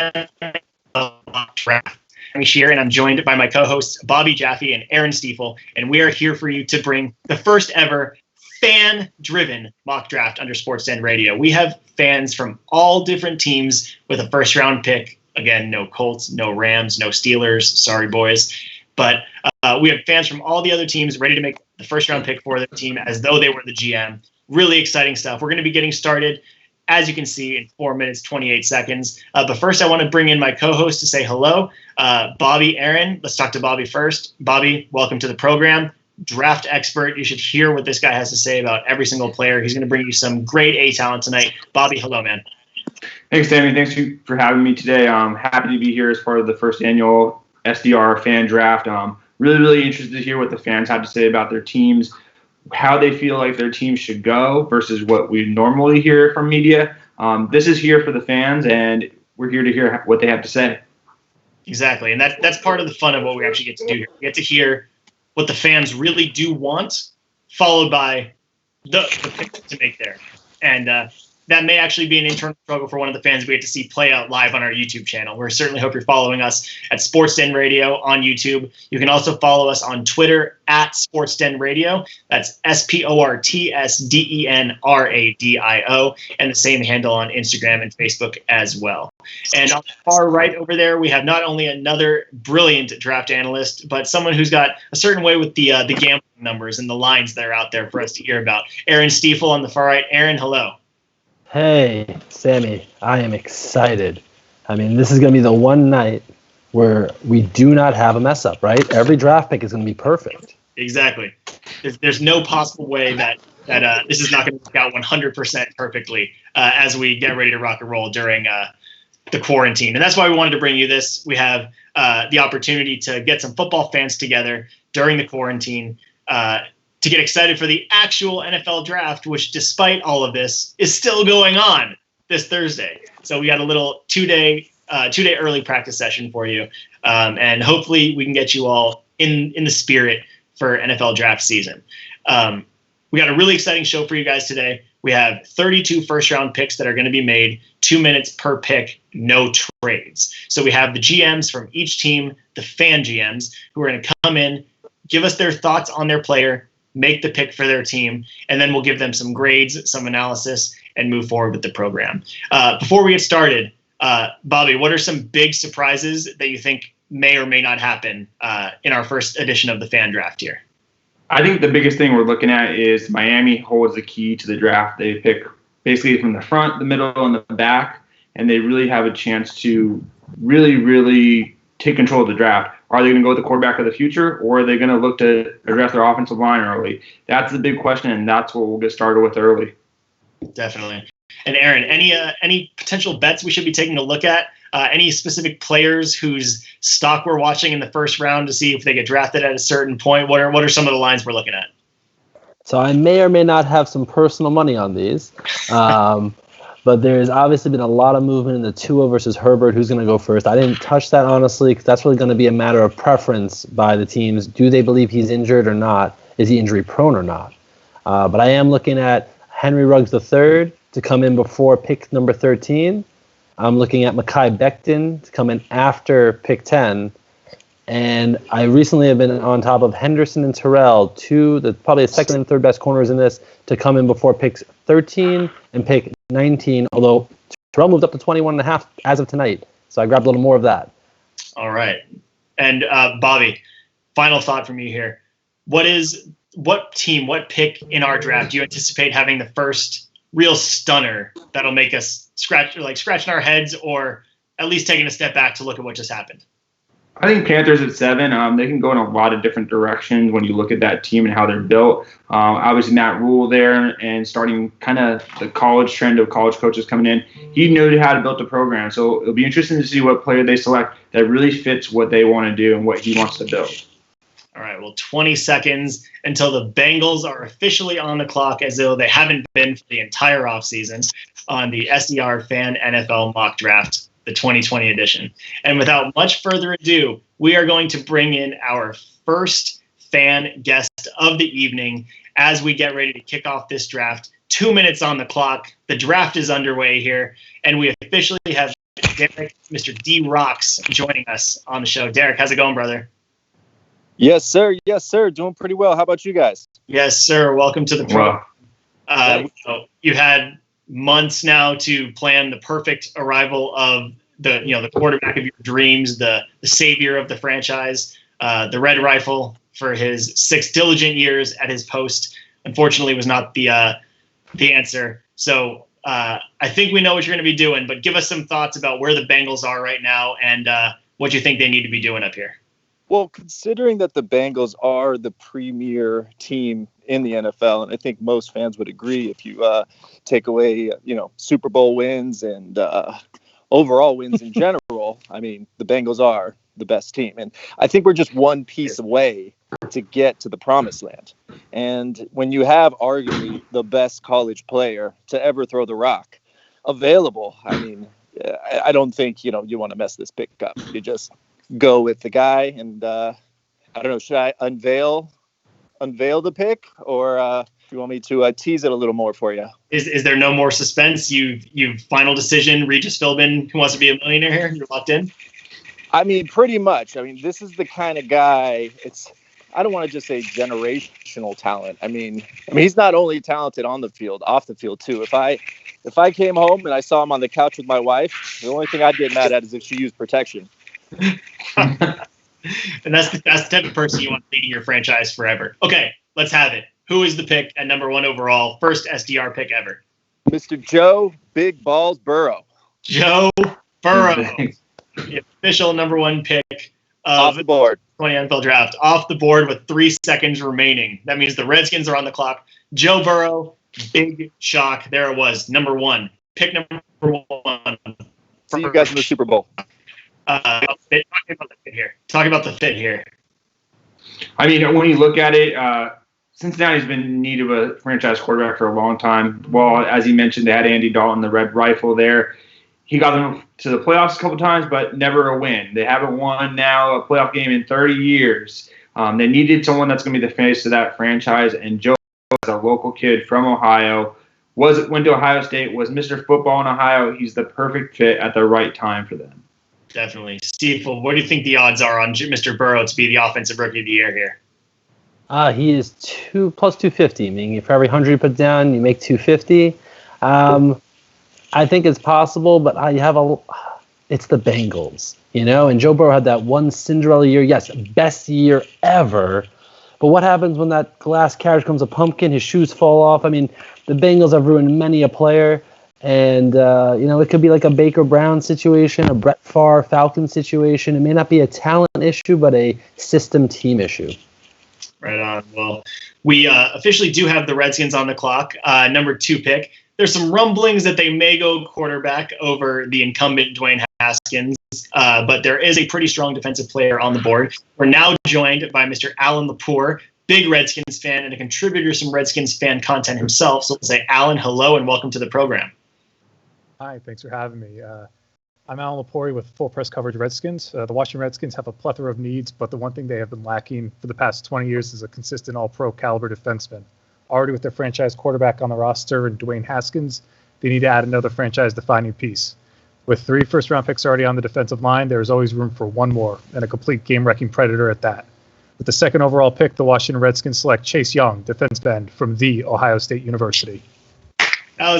I'm here, and I'm joined by my co-hosts Bobby Jaffe and Aaron Stiefel, and we are here for you to bring the first ever fan-driven mock draft under Sports Den Radio. We have fans from all different teams with a first-round pick. Again, no Colts, no Rams, no Steelers. Sorry, boys. But we have fans from all the other teams ready to make the first-round pick for their team as though they were the GM. Really exciting stuff. We're going to be getting started, as you can see, in 4 minutes, 28 seconds. But first, I want to bring in my co-host to say hello. Bobby, Aaron. Let's talk to Bobby first. Bobby, welcome to the program. Draft expert. You should hear what this guy has to say about every single player. He's going to bring you some great A-talent tonight. Bobby, hello, man. Thanks, Sammy. Thanks for having me today. I'm happy to be here as part of the first annual SDR fan draft. Really interested to hear what the fans have to say about their teams, how they feel like their team should go versus what we normally hear from media. This is here for the fans, and we're here to hear what they have to say. Exactly, and that's part of the fun of what we actually get to do here. We get to hear what the fans really do want, followed by the pick to make there. And that may actually be an internal struggle for one of the fans we get to see play out live on our YouTube channel. We certainly hope you're following us at Sports Den Radio on YouTube. You can also follow us on Twitter at Sports Den Radio. That's SportsDenRadio, and the same handle on Instagram and Facebook as well. And on the far right over there, we have not only another brilliant draft analyst, but someone who's got a certain way with the gambling numbers and the lines that are out there for us to hear about. Aaron Stiefel on the far right. Aaron, hello. Hey, Sammy, I am excited. I mean, this is going to be the one night where we do not have a mess up, right? Every draft pick is going to be perfect. Exactly. There's no possible way that this is not going to work out 100% perfectly as we get ready to rock and roll during the quarantine. And that's why we wanted to bring you this. We have the opportunity to get some football fans together during the quarantine to get excited for the actual NFL draft, which despite all of this is still going on this Thursday. So we got a little two-day early practice session for you. And hopefully we can get you all in the spirit for NFL draft season. We got a really exciting show for you guys today. We have 32 first-round picks that are going to be made, 2 minutes per pick, no trades. So we have the GMs from each team, the fan GMs, who are going to come in, give us their thoughts on their player, make the pick for their team, and then we'll give them some grades, some analysis, and move forward with the program. Before we get started, Bobby, what are some big surprises that you think may or may not happen in our first edition of the fan draft here? I think the biggest thing we're looking at is Miami holds the key to the draft. They pick basically from the front, the middle, and the back, and they really have a chance to really take control of the draft. Are they going to go with the quarterback of the future, or are they going to look to address their offensive line early? That's the big question, and that's what we'll get started with early. Definitely. And Aaron, any potential bets we should be taking a look at? Any specific players whose stock we're watching in the first round to see if they get drafted at a certain point? What are some of the lines we're looking at? So I may or may not have some personal money on these. But there's obviously been a lot of movement in the Tua versus Herbert. Who's going to go first? I didn't touch that, honestly, because that's really going to be a matter of preference by the teams. Do they believe he's injured or not? Is he injury prone or not? But I am looking at Henry Ruggs III to come in before pick number 13. I'm looking at Mekhi Becton to come in after pick 10. And I recently have been on top of Henderson and Terrell, probably the second and third best corners in this, to come in before picks 13 and pick 19, although Terrell moved up to 21.5 as of tonight. So I grabbed a little more of that. All right. And Bobby, final thought from you here. What pick in our draft do you anticipate having the first real stunner that'll make us scratching our heads or at least taking a step back to look at what just happened? I think Panthers at 7, they can go in a lot of different directions when you look at that team and how they're built. Obviously, Matt Rule there and starting kind of the college trend of college coaches coming in. He knew how to build a program. So it'll be interesting to see what player they select that really fits what they want to do and what he wants to build. All right, well, 20 seconds until the Bengals are officially on the clock as though they haven't been for the entire offseason on the SDR Fan NFL Mock Draft, the 2020 edition. And without much further ado, we are going to bring in our first fan guest of the evening as we get ready to kick off this draft. 2 minutes on the clock. The draft is underway here, and we officially have Derek, Mr. DRoxx, joining us on the show. Derek, how's it going, brother? Yes, sir. Yes, sir. Doing pretty well. How about you guys? Yes, sir. Welcome to the program. You had months now to plan the perfect arrival of the quarterback of your dreams, the savior of the franchise, the Red Rifle for his 6 diligent years at his post. Unfortunately, was not the answer. So I think we know what you're going to be doing, but give us some thoughts about where the Bengals are right now and what you think they need to be doing up here. Well, considering that the Bengals are the premier team in the NFL, and I think most fans would agree if you take away, Super Bowl wins and overall wins in general, I mean, the Bengals are the best team. And I think we're just one piece away to get to the promised land. And when you have arguably the best college player to ever throw the rock available, I mean, I don't think, you want to mess this pick up. You just go with the guy, and I don't know, should I unveil the pick, or if you want me to tease it a little more for you? Is there no more suspense? You final decision, Regis Philbin, Who Wants to Be a Millionaire here? You're locked in? I mean, pretty much. I mean, this is the kind of guy, I don't want to just say generational talent. I mean, he's not only talented on the field, off the field too. If I came home and I saw him on the couch with my wife, the only thing I'd get mad at is if she used protection. And that's the type of person you want leading your franchise forever. Okay, let's have it. Who is the pick at number 1 overall? First SDR pick ever. Mr. Joe Big Balls Burrow. Joe Burrow, the official number 1 pick off the board. 20 NFL draft. Off the board with 3 seconds remaining. That means the Redskins are on the clock. Joe Burrow, big shock. There it was, number 1. Pick number 1. See you guys in the Super Bowl. Talk about the fit here. I mean, when you look at it, Cincinnati's been in need of a franchise quarterback for a long time. Well, as you mentioned, they had Andy Dalton, the Red Rifle there. He got them to the playoffs a couple times, but never a win. They haven't won now a playoff game in 30 years. They needed someone that's going to be the face of that franchise, and Joe is a local kid from Ohio. Went to Ohio State, was Mr. Football in Ohio. He's the perfect fit at the right time for them. Definitely. Stiefel, what do you think the odds are on Mr. Burrow to be the offensive rookie of the year here? He is plus 250, meaning for every 100 you put down, you make 250. I think it's possible, but it's the Bengals, and Joe Burrow had that one Cinderella year. Yes, best year ever. But what happens when that glass carriage becomes a pumpkin, his shoes fall off? I mean, the Bengals have ruined many a player. And, it could be like a Baker Brown situation, a Brett Favre Falcon situation. It may not be a talent issue, but a system team issue. Right on. Well, we officially do have the Redskins on the clock. Number 2 pick. There's some rumblings that they may go quarterback over the incumbent Dwayne Haskins, but there is a pretty strong defensive player on the board. We're now joined by Mr. Alan Lepore, big Redskins fan and a contributor to some Redskins fan content himself. So we'll say, Alan, hello and welcome to the program. Hi, thanks for having me. I'm Alan Lepore with Full Press Coverage Redskins. The Washington Redskins have a plethora of needs, but the one thing they have been lacking for the past 20 years is a consistent all-pro caliber defenseman. Already with their franchise quarterback on the roster and Dwayne Haskins, they need to add another franchise-defining piece. With 3 first-round picks already on the defensive line, there is always room for one more, and a complete game-wrecking predator at that. With the 2nd overall pick, the Washington Redskins select Chase Young, defensive end from The Ohio State University. That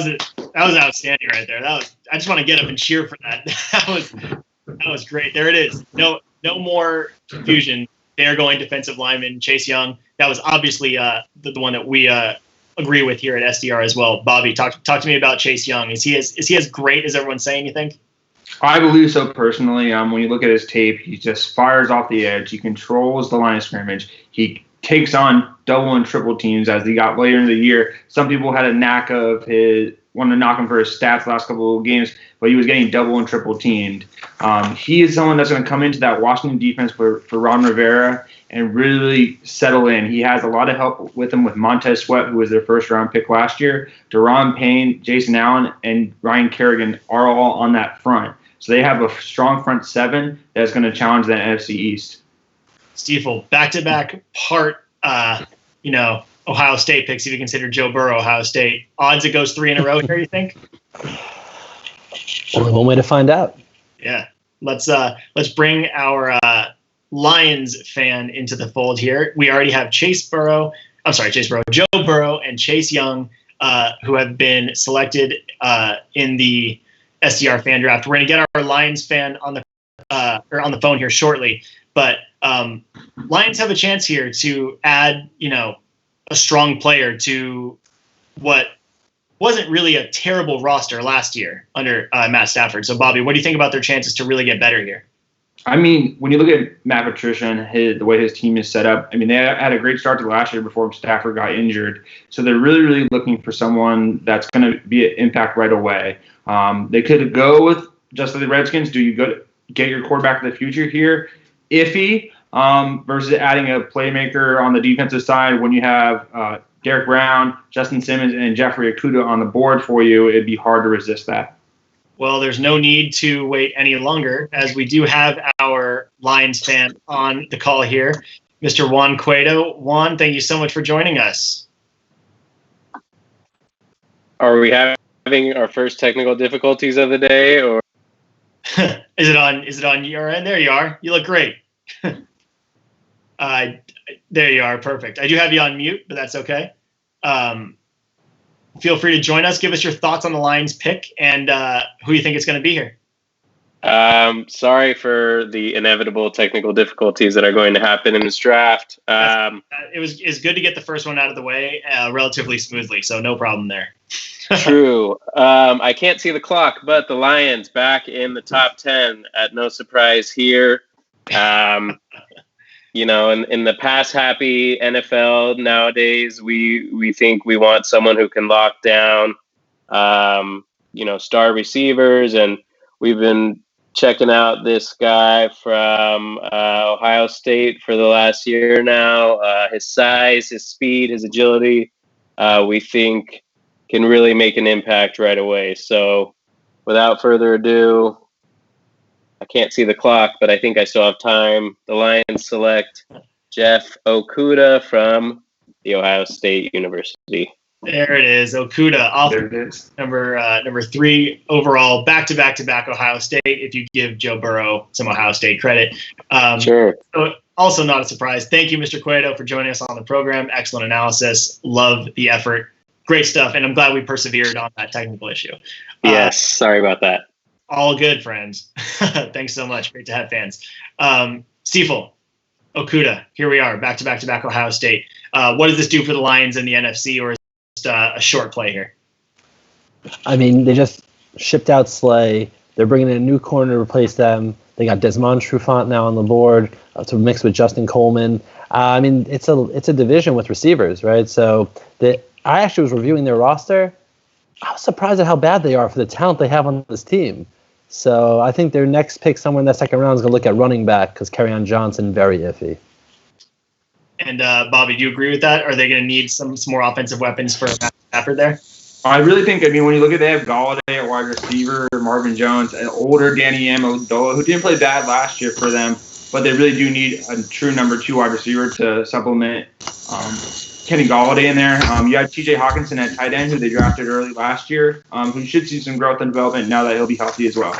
was outstanding right there. I just want to get up and cheer for that. That was great. There it is. No more confusion. They're going defensive lineman Chase Young. That was obviously the one that we agree with here at SDR as well. Bobby, talk to me about Chase Young. Is he as great as everyone's saying, you think? I believe so personally. When you look at his tape, he just fires off the edge. He controls the line of scrimmage. He takes on double and triple teams as he got later in the year. Some people had a knack of wanted to knock him for his stats last couple of games, but he was getting double and triple teamed. He is someone that's going to come into that Washington defense for Ron Rivera and really settle in. He has a lot of help with him with Montez Sweat, who was their 1st-round pick last year. Daron Payne, Jason Allen, and Ryan Kerrigan are all on that front. So they have a strong front 7 that's going to challenge the NFC East. Stiefel, back-to-back part, Ohio State picks, if you consider Joe Burrow Ohio State. Odds it goes 3 in a row here, you think? Only one way to find out. Yeah. Let's bring our Lions fan into the fold here. We already have Joe Burrow, and Chase Young, who have been selected in the SDR fan draft. We're going to get our Lions fan on the phone here shortly, but Lions have a chance here to add, a strong player to what wasn't really a terrible roster last year under Matt Stafford. So, Bobby, what do you think about their chances to really get better here? I mean, when you look at Matt Patricia and the way his team is set up, I mean, they had a great start to last year before Stafford got injured. So they're really, really looking for someone that's going to be an impact right away. They could go with just like the Redskins. Do you get your quarterback of the future here? Iffy versus adding a playmaker on the defensive side when you have Derek Brown, Justin Simmons, and Jeffrey Okudah on the board for you. It'd be hard to resist that. Well, there's no need to wait any longer, as we do have our Lions fan on the call here, Mr. Juan Cueto. Juan, thank you so much for joining us. Are we having our first technical difficulties of the day, or Is it on your end? There you are. You look great. There you are. Perfect. I do have you on mute, but that's okay. Feel free to join us. Give us your thoughts on the Lions pick and who you think it's going to be here. Sorry for the inevitable technical difficulties that are going to happen in this draft. It's good to get the first one out of the way relatively smoothly, so no problem there. True. I can't see the clock, but the Lions back in the top 10 at no surprise here. In the pass-happy NFL nowadays, we think we want someone who can lock down, star receivers, and we've been checking out this guy from Ohio State for the last year now. His size, his speed, his agility, we think can really make an impact right away. So without further ado, I can't see the clock, but I think I still have time. The Lions select Jeff Okudah from the Ohio State University. There it is, Okudah. There it is. Number 3 overall, back-to-back Ohio State, if you give Joe Burrow some Ohio State credit. Sure. So also not a surprise. Thank you, Mr. Cueto, for joining us on the program. Excellent analysis. Love the effort. Great stuff, and I'm glad we persevered on that technical issue. Yes, sorry about that. All good, friends. Thanks so much. Great to have fans. Stiefel, Okudah, here we are, back-to-back Ohio State. What does this do for the Lions in the NFC, or is it just a short play here? I mean, they just shipped out Slay. They're bringing in a new corner to replace them. They got Desmond Trufant now on the board to mix with Justin Coleman. I mean, it's a division with receivers, right? So I actually was reviewing their roster. I was surprised at how bad they are for the talent they have on this team. So I think their next pick somewhere in that second round is going to look at running back because Kerryon Johnson, very iffy. And Bobby, do you agree with that? Are they going to need some more offensive weapons for Matt Stafford there? I really think, when you look at, they have Galladay at wide receiver, Marvin Jones, an older Danny Amendola, who didn't play bad last year for them, but they really do need a true number 2 wide receiver to supplement Kenny Galladay in there. You have TJ Hawkinson at tight end, who they drafted early last year, who should see some growth and development now that he'll be healthy as well.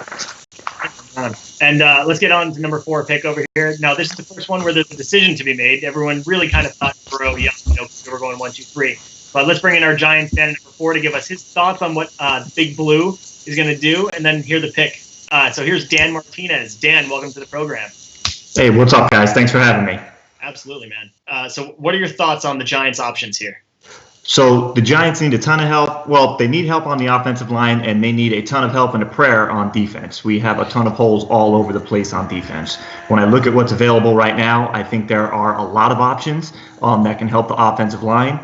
And let's get on to number 4 pick over here. Now, this is the first one where there's a decision to be made. Everyone really kind of thought Burrow, we're going 1, 2, 3. But let's bring in our Giants fan at number 4 to give us his thoughts on what the Big Blue is going to do, and then hear the pick. So here's Dan Martinez. Dan, welcome to the program. Hey, what's up, guys? Thanks for having me. Absolutely, man. So what are your thoughts on the Giants' options here? So the Giants need a ton of help. Well, they need help on the offensive line, and they need a ton of help and a prayer on defense. We have a ton of holes all over the place on defense. When I look at what's available right now, I think there are a lot of options that can help the offensive line.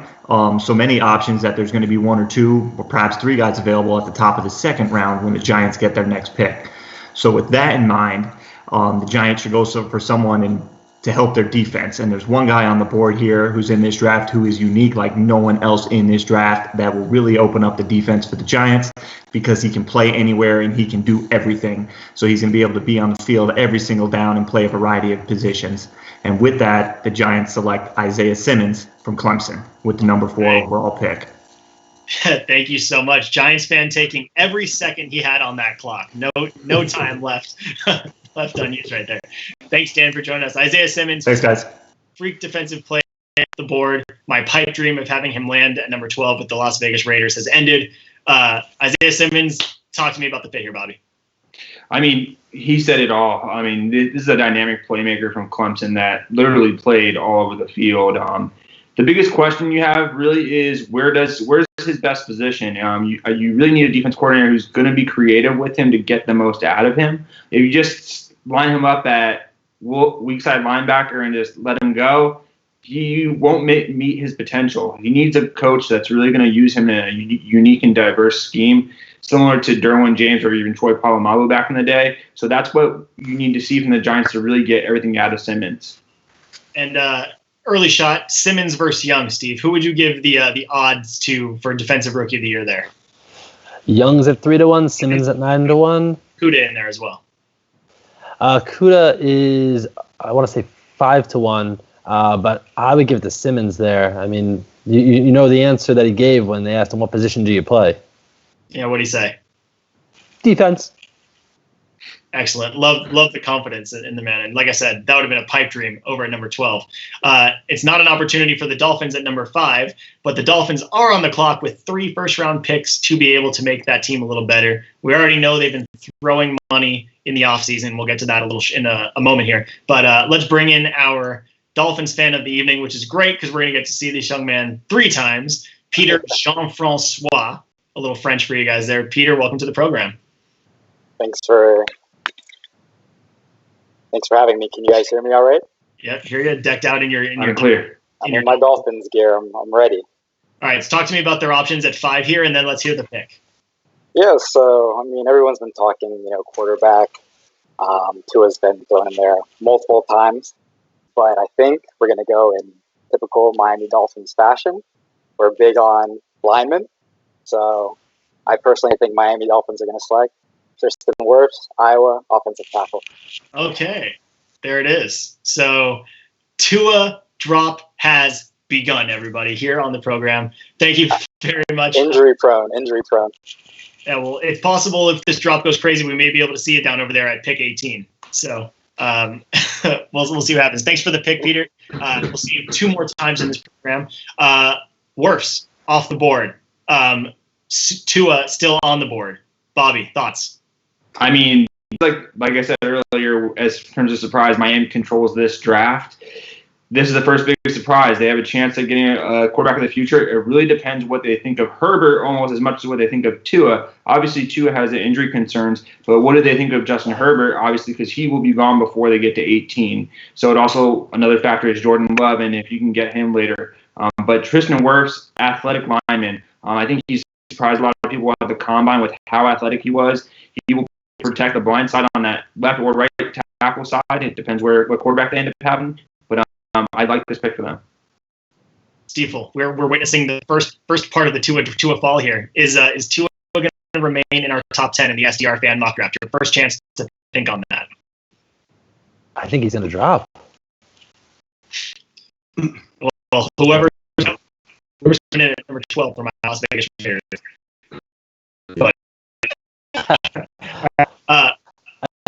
So many options that there's going to be 1 or 2 or perhaps 3 guys available at the top of the second round when the Giants get their next pick. So with that in mind, the Giants should go for someone to help their defense. And there's one guy on the board here who's in this draft who is unique like no one else in this draft that will really open up the defense for the Giants because he can play anywhere and he can do everything. So he's going to be able to be on the field every single down and play a variety of positions. And with that, the Giants select Isaiah Simmons from Clemson with the number 4 overall pick. Thank you so much. Giants fan taking every second he had on that clock. No time left unused right there. Thanks, Dan, for joining us. Isaiah Simmons. Thanks, guys. Freak defensive play at the board. My pipe dream of having him land at number 12 with the Las Vegas Raiders has ended. Isaiah Simmons, talk to me about the fit here, Bobby. I mean, he said it all. I mean, this is a dynamic playmaker from Clemson that literally played all over the field. The biggest question you have really is where's his best position? You really need a defense coordinator who's going to be creative with him to get the most out of him. If you just line him up at weak side linebacker and just let him go, he won't meet his potential. He needs a coach that's really going to use him in a unique and diverse scheme, similar to Derwin James or even Troy Polamalu back in the day. So that's what you need to see from the Giants to really get everything out of Simmons. And early shot, Simmons versus Young, Steve. Who would you give the odds to for Defensive Rookie of the Year there? Young's at 3-1, Simmons at 9-1. Cuda in there as well. Cuda is, I want to say 5-1, but I would give it to Simmons there. I mean, you know the answer that he gave when they asked him what position do you play. Yeah, what did he say? Defense. Excellent. Love the confidence in the man. And like I said, that would have been a pipe dream over at number 12. It's not an opportunity for the Dolphins at number 5, but the Dolphins are on the clock with 3 first-round picks to be able to make that team a little better. We already know they've been throwing money in the offseason. We'll get to that in a moment here. But let's bring in our Dolphins fan of the evening, which is great because we're going to get to see this young man 3 times, Peter Jean-Francois. A little French for you guys there. Peter, welcome to the program. Thanks for having me. Can you guys hear me all right? Yep, hear you decked out in your clear. I'm in my Dolphins gear. I'm ready. All right, so talk to me about their options at 5 here, and then let's hear the pick. Yeah, so, I mean, everyone's been talking, quarterback. Tua's been thrown in there multiple times. But I think we're going to go in typical Miami Dolphins fashion. We're big on linemen. So I personally think Miami Dolphins are going to select Tristan Wirfs, Iowa, offensive tackle. Okay, there it is. So Tua drop has begun, everybody, here on the program. Thank you very much. Injury prone. Yeah, well, if possible, if this drop goes crazy, we may be able to see it down over there at pick 18. So we'll see what happens. Thanks for the pick, Peter. We'll see you 2 more times in this program. Wirfs off the board. Tua still on the board. Bobby, thoughts? I mean, like I said earlier, as terms of surprise, Miami controls this draft. This is the first big surprise. They have a chance at getting a quarterback of the future. It really depends what they think of Herbert almost as much as what they think of Tua. Obviously, Tua has the injury concerns, but what do they think of Justin Herbert? Obviously, because he will be gone before they get to 18. So it also, another factor is Jordan Love, and if you can get him later. But Tristan Wirfs, athletic lineman. I think he's surprised a lot of people at the combine with how athletic he was. He will protect the blind side on that left or right tackle side. It depends what quarterback they end up having. But I like this pick for them. Stiefel, we're witnessing the first part of the Tua fall here. Is Tua going to remain in our top 10 in the SDR fan mock draft? Your first chance to think on that. I think he's going to drop. Well, whoever's in at number 12 for my Las Vegas Raiders. But I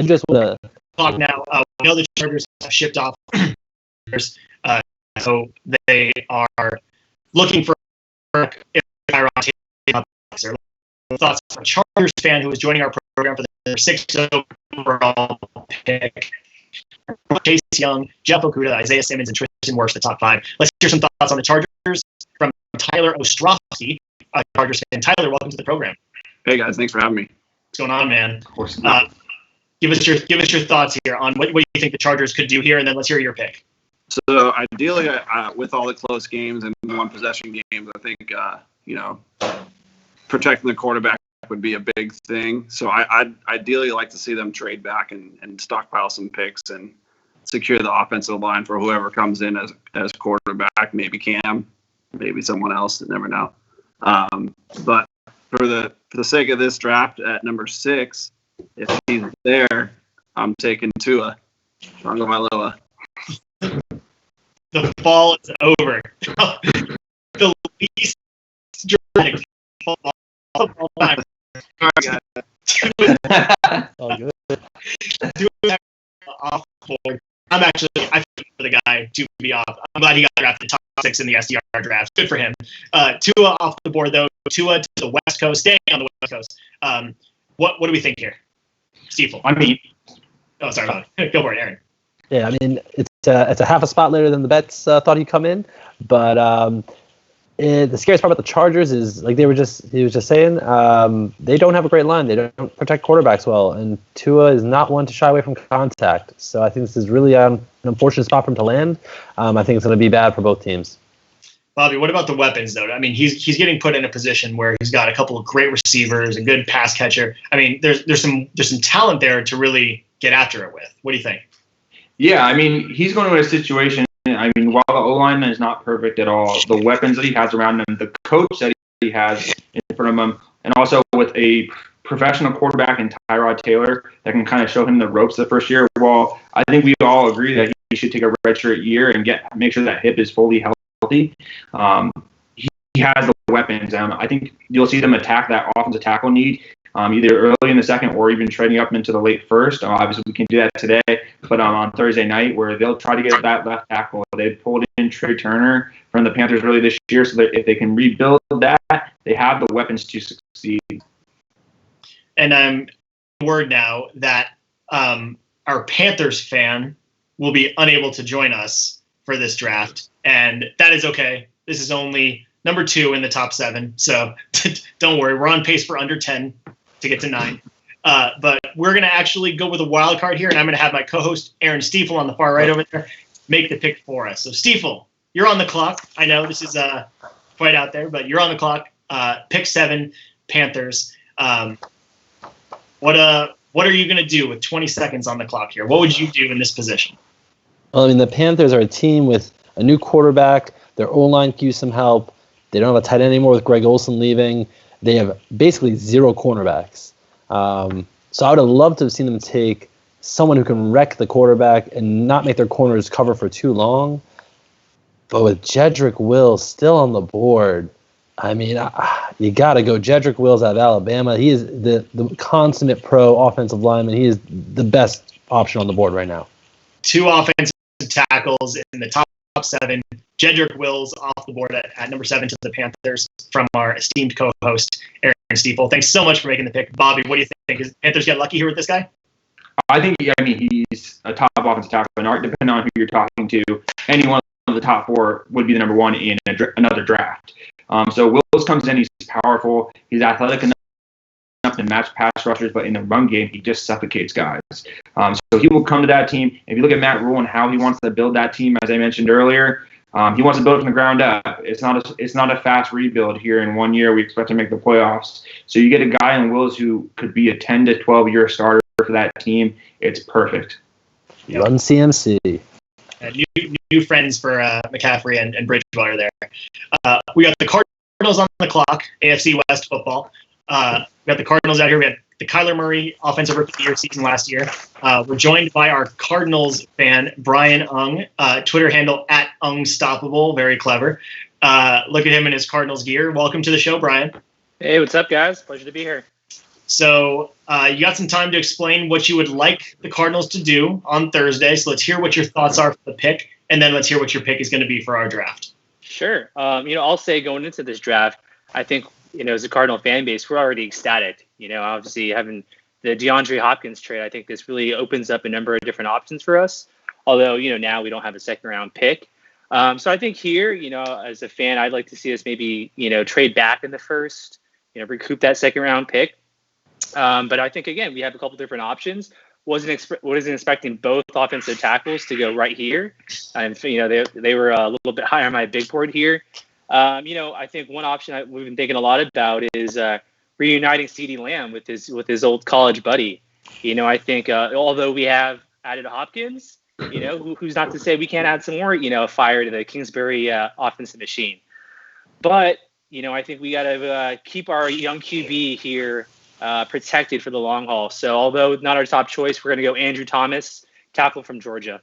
just want to talk now. We know the Chargers have shipped off, so they are looking for thoughts from a Chargers fan who is joining our program for their 6th overall pick. Chase Young, Jeff Okudah, Isaiah Simmons, and Tristan Wirfs, the top 5. Let's hear some thoughts on the Chargers from Tyler Ostrovsky, Chargers fan. Tyler, welcome to the program. Hey guys, thanks for having me. What's going on, man? Of course. Give us your thoughts here on what you think the Chargers could do here, and then let's hear your pick. So ideally, with all the close games and 1-possession games, I think protecting the quarterback would be a big thing. So I'd ideally like to see them trade back and stockpile some picks and secure the offensive line for whoever comes in as quarterback. Maybe Cam, maybe someone else. Never know. But for the sake of this draft at number 6, if he's there, I'm taking Tua. Tagovailoa. The fall is over. The least dramatic all time. All good. Off the board. I feel for the guy to be off. I'm glad he got drafted top 6 in the SDR draft. Good for him. Tua off the board though. Tua to the West Coast, staying on the West Coast. What do we think here, Stiefel? I mean, oh, sorry. Go for it, Aaron. Yeah, I mean, it's a half a spot later than the bets thought he'd come in, but the scariest part about the Chargers is, like he was just saying, they don't have a great line. They don't protect quarterbacks well, and Tua is not one to shy away from contact. So I think this is really an unfortunate spot for him to land. I think it's going to be bad for both teams. Bobby, what about the weapons, though? I mean, he's getting put in a position where he's got a couple of great receivers, a good pass catcher. I mean, there's some talent there to really get after it with. What do you think? Yeah, I mean, he's going to a situation. I mean, while the O-line is not perfect at all, the weapons that he has around him, the coach that he has in front of him, and also with a professional quarterback in Tyrod Taylor that can kind of show him the ropes the first year. Well, I think we all agree that he should take a redshirt year and make sure that hip is fully healthy. He has the weapons. I think you'll see them attack that offensive tackle need. Either early in the second or even trading up into the late first. Obviously, we can do that today, but on Thursday night, where they'll try to get that left tackle. They pulled in Trey Turner from the Panthers early this year, so that if they can rebuild that, they have the weapons to succeed. And I'm word now that our Panthers fan will be unable to join us for this draft, and that is okay. This is only number 2 in the top 7, so don't worry. We're on pace for under 10 to get to 9. But we're going to actually go with a wild card here, and I'm going to have my co-host Aaron Stiefel on the far right over there make the pick for us. So Stiefel, you're on the clock. I know this is quite out there, but you're on the clock. Pick 7, Panthers. What are you going to do with 20 seconds on the clock here? What would you do in this position? Well, I mean, the Panthers are a team with a new quarterback. Their O-line could use some help. They don't have a tight end anymore with Greg Olsen leaving. They have basically 0 cornerbacks. So I would have loved to have seen them take someone who can wreck the quarterback and not make their corners cover for too long. But with Jedrick Wills still on the board, I mean, you got to go Jedrick Wills out of Alabama. He is the consummate pro offensive lineman. He is the best option on the board right now. 2 offensive tackles in the top 7. Jedrick Wills off the board at number 7 to the Panthers from our esteemed co-host, Aaron Stiefel. Thanks so much for making the pick. Bobby, what do you think? Is Panthers get lucky here with this guy? I think, he's a top offensive tackle. Depending on who you're talking to, any one of the top 4 would be the number 1 in another draft. So Wills comes in, he's powerful, he's athletic enough to match pass rushers, but in the run game, he just suffocates guys. So he will come to that team. If you look at Matt Rule and how he wants to build that team, as I mentioned earlier, he wants to build it from the ground up. It's not a fast rebuild here in 1 year. We expect to make the playoffs. So you get a guy in Wills who could be a 10 to 12 year starter for that team. It's perfect. Yep. Run CMC. New friends for McCaffrey and Bridgewater there. We got the Cardinals on the clock, AFC West football. We got the Cardinals out here. We had the Kyler Murray Offensive Rookie of the Year season last year. We're joined by our Cardinals fan, Brian Ung, Twitter handle @Ungstoppable. Very clever. Look at him in his Cardinals gear. Welcome to the show, Brian. Hey, what's up, guys? Pleasure to be here. So you got some time to explain what you would like the Cardinals to do on Thursday. So let's hear what your thoughts are for the pick, and then let's hear what your pick is going to be for our draft. Sure. I'll say going into this draft, I think, as a Cardinal fan base, we're already ecstatic. Obviously having the DeAndre Hopkins trade, I think this really opens up a number of different options for us. Although, now we don't have a 2nd round pick. So I think here, as a fan, I'd like to see us maybe, trade back in the first, recoup that 2nd round pick. But I think, again, we have a couple different options. Wasn't expecting both offensive tackles to go right here. And, they were a little bit higher on my big board here. I think one option we've been thinking a lot about is reuniting CeeDee Lamb with his old college buddy. I think although we have added Hopkins, who's not to say we can't add some more, fire to the Kingsbury offensive machine. But, I think we got to keep our young QB here protected for the long haul. So although not our top choice, we're going to go Andrew Thomas, tackle from Georgia.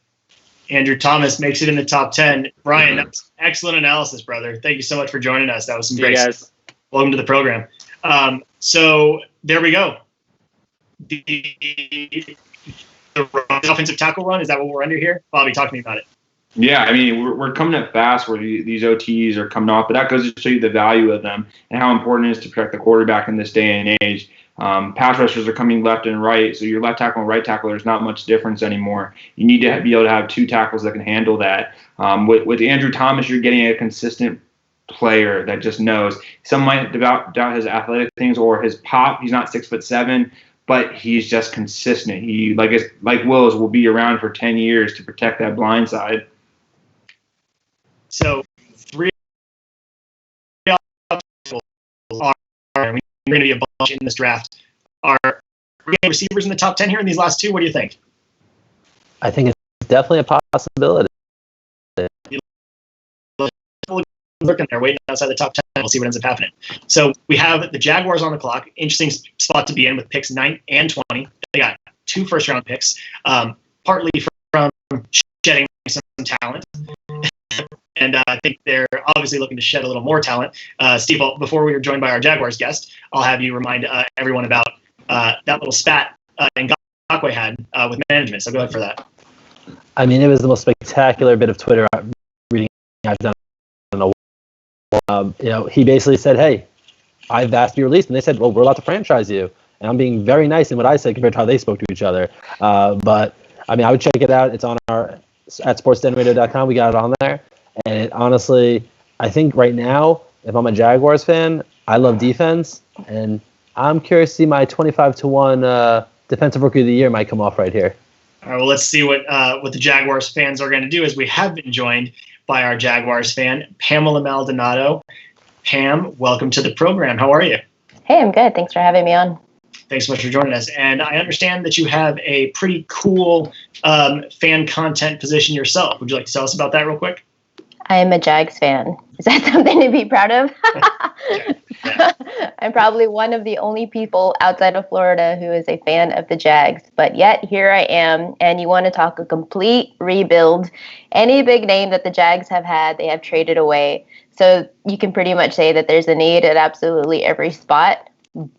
Andrew Thomas makes it in the top 10. Brian, that's excellent analysis, brother. Thank you so much for joining us. That was some great guys. Welcome to the program. So there we go. The offensive tackle run, is that what we're under here? Bobby, talk to me about it. Yeah, I mean, we're coming up fast where these OTs are coming off, but that goes to show you the value of them and how important it is to protect the quarterback in this day and age. Pass rushers are coming left and right, so your left tackle and right tackle, there's not much difference anymore. You need to be able to have two tackles that can handle that. With Andrew Thomas, you're getting a consistent player that just knows. Some might doubt his athletic things or his pop. He's not 6'7", but he's just consistent. He like Wills will be around for 10 years to protect that blind side. So three are going to be a bunch in this draft. Are we getting receivers in the top 10 here in these last two? What do you think? I think it's definitely a possibility. Lurking there, waiting outside the top 10. We'll see what ends up happening. So we have the Jaguars on the clock. Interesting spot to be in with picks 9 and 20. They got 2 first-round picks, partly from shedding some talent. And I think they're obviously looking to shed a little more talent. Stiefel, before we were joined by our Jaguars guest, I'll have you remind everyone about that little spat Ngakoue had with management. So go ahead for that. I mean, it was the most spectacular bit of Twitter reading I've done in a while. He basically said, "Hey, I've asked to be released," and they said, "Well, we're allowed to franchise you." And I'm being very nice in what I said compared to how they spoke to each other. But I mean, I would check it out. It's on at sportsdenradio.com. We got it on there. And honestly, I think right now, if I'm a Jaguars fan, I love defense, and I'm curious to see my 25-1 defensive rookie of the year might come off right here. All right, well, let's see what the Jaguars fans are going to do, as we have been joined by our Jaguars fan, Pamela Maldonado. Pam, welcome to the program. How are you? Hey, I'm good. Thanks for having me on. Thanks so much for joining us. And I understand that you have a pretty cool fan content position yourself. Would you like to tell us about that real quick? I am a Jags fan. Is that something to be proud of? I'm probably one of the only people outside of Florida who is a fan of the Jags. But yet, here I am, and you want to talk a complete rebuild. Any big name that the Jags have had, they have traded away. So you can pretty much say that there's a need at absolutely every spot.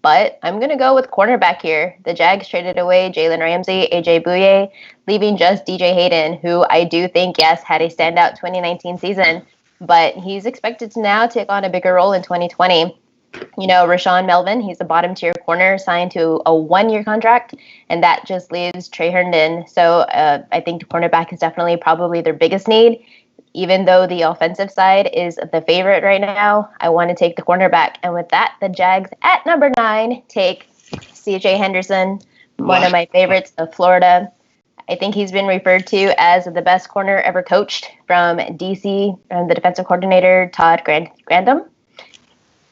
But I'm going to go with cornerback here. The Jags traded away Jalen Ramsey, AJ Bouye, leaving just DJ Hayden, who I do think, yes, had a standout 2019 season. But he's expected to now take on a bigger role in 2020. Rashawn Melvin, he's a bottom-tier corner signed to a 1-year contract, and that just leaves Trey Herndon. So I think the cornerback is definitely probably their biggest need. Even though the offensive side is the favorite right now, I want to take the cornerback. And with that, the Jags at number 9 take C.J. Henderson, one of my favorites of Florida. I think he's been referred to as the best corner ever coached from D.C., the defensive coordinator, Todd Grandam.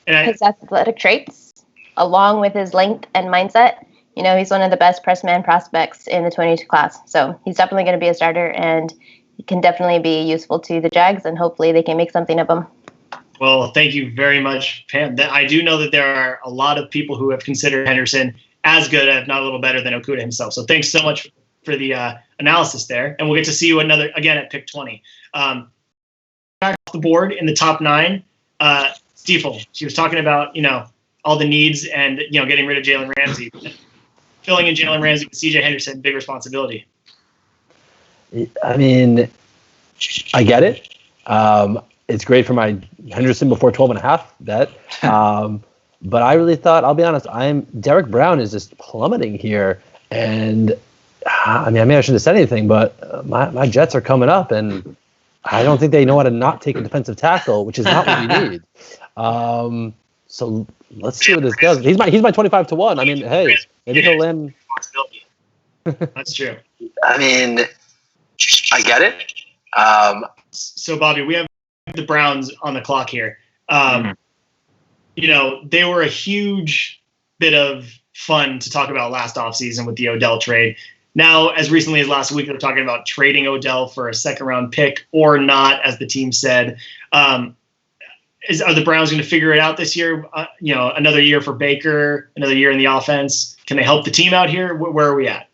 His athletic traits, along with his length and mindset, he's one of the best press man prospects in the 22 class. So he's definitely going to be a starter, and he can definitely be useful to the Jags, and hopefully they can make something of him. Well, thank you very much, Pam. I do know that there are a lot of people who have considered Henderson as good, if not a little better, than Okudah himself. So thanks so much for the analysis there. And we'll get to see you again at pick 20. Back off the board in the top 9, Stiefel. She was talking about, all the needs and, getting rid of Jalen Ramsey. Filling in Jalen Ramsey with C.J. Henderson, big responsibility. I mean, I get it. It's great for my Henderson before 12.5 bet. But I really thought, I'll be honest, Derek Brown is just plummeting here. And I shouldn't have said anything, but my Jets are coming up, and I don't think they know how to not take a defensive tackle, which is not what we need. So let's see what this does. He's my 25-1. I mean, hey, maybe he'll land. That's true. I mean, I get it. So, Bobby, we have the Browns on the clock here. They were a huge bit of fun to talk about last offseason with the Odell trade. Now, as recently as last week, they're talking about trading Odell for a second-round pick or not, as the team said. Are the Browns going to figure it out this year? Another year for Baker, another year in the offense. Can they help the team out here? Where are we at?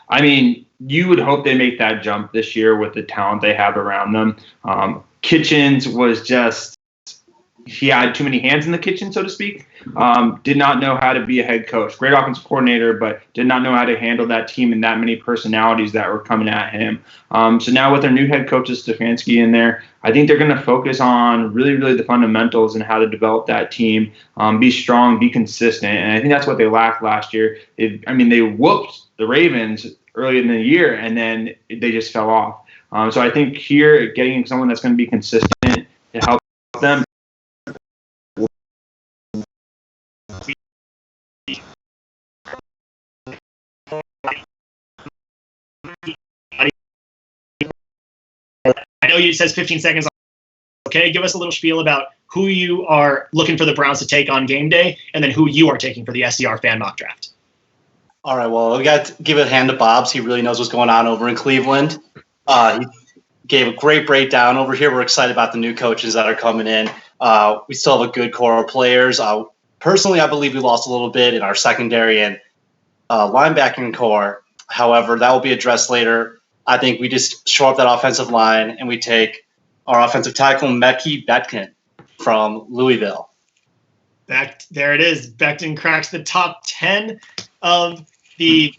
I mean, you would hope they make that jump this year with the talent they have around them. Kitchens was just he had too many hands in the kitchen, so to speak. Did not know how to be a head coach. Great offensive coordinator, but did not know how to handle that team and that many personalities that were coming at him. So now with their new head coach, Stefanski, in there, I think they're going to focus on really, really the fundamentals and how to develop that team, be strong, be consistent. And I think that's what they lacked last year. They whooped the Ravens early in the year, and then they just fell off. So I think here, getting someone that's going to be consistent to help them. I know it says 15 seconds. Okay, give us a little spiel about who you are looking for the Browns to take on game day, and then who you are taking for the SDR fan mock draft. All right, well, we got to give it a hand to Bob's. He really knows what's going on over in Cleveland. He gave a great breakdown. Over here, we're excited about the new coaches that are coming in. We still have a good core of players. Personally, I believe we lost a little bit in our secondary and linebacking core. However, that will be addressed later. I think we just shore up that offensive line, and we take our offensive tackle, Mekhi Becton from Louisville. There it is. Becton cracks the top 10 of the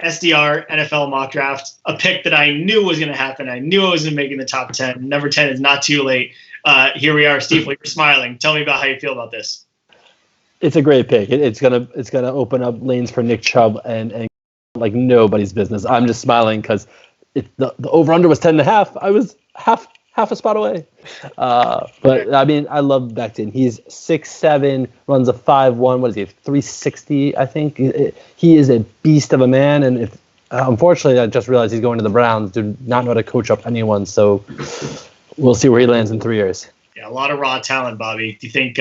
SDR NFL mock draft, a pick that I knew was going to happen. I knew I was going to make in the top 10. Number 10 is not too late. Here we are, Stiefel. You're smiling. Tell me about how you feel about this. It's a great pick. It's gonna open up lanes for Nick Chubb and like nobody's business. I'm just smiling because the over under was 10.5. I was half a spot away. But I mean, I love Becton. He's 6'7", runs a 5'1". What is he? 360, I think. He is a beast of a man. And if unfortunately, I just realized he's going to the Browns. Do not know how to coach up anyone. So we'll see where he lands in 3 years. Yeah, a lot of raw talent, Bobby. Do you think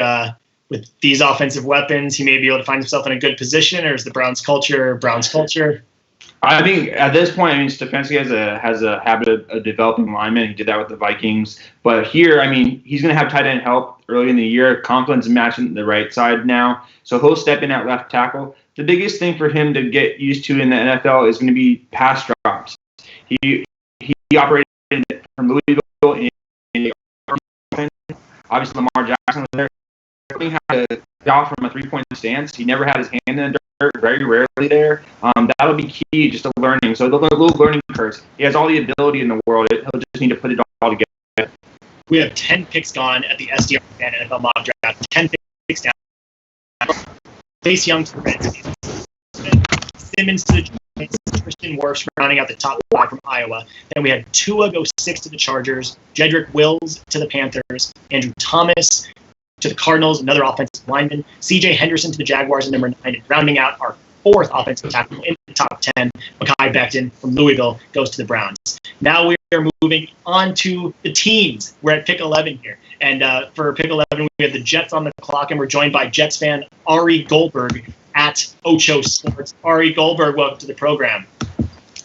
with these offensive weapons, he may be able to find himself in a good position, or is the Browns culture? I think at this point, Stefanski has a habit of developing linemen. He did that with the Vikings. But here, he's going to have tight end help early in the year. Conklin's matching the right side now. So he'll step in at left tackle. The biggest thing for him to get used to in the NFL is going to be pass drops. He operated from Louisville in obviously Lamar Jackson was there. Learning how to get off from a three-point stance. He never had his hand in the dirt, very rarely there. That'll be key just to learning. So the little learning curves. He has all the ability in the world. He'll just need to put it all together. We have 10 picks gone at the SDR and NFL mock draft. 10 picks down. Chase Young to the Redskins. Simmons to the Giants. Christian Wirfs rounding out the top 5 from Iowa. Then we had Tua go 6 to the Chargers. Jedrick Wills to the Panthers. Andrew Thomas to the Cardinals, another offensive lineman. C.J. Henderson to the Jaguars at number 9. And rounding out our 4th offensive tackle in the top 10, Mekhi Becton from Louisville goes to the Browns. Now we are moving on to the teams. We're at pick 11 here. And for pick 11, we have the Jets on the clock, and we're joined by Jets fan Ari Goldberg at Ocho Sports. Ari Goldberg, welcome to the program.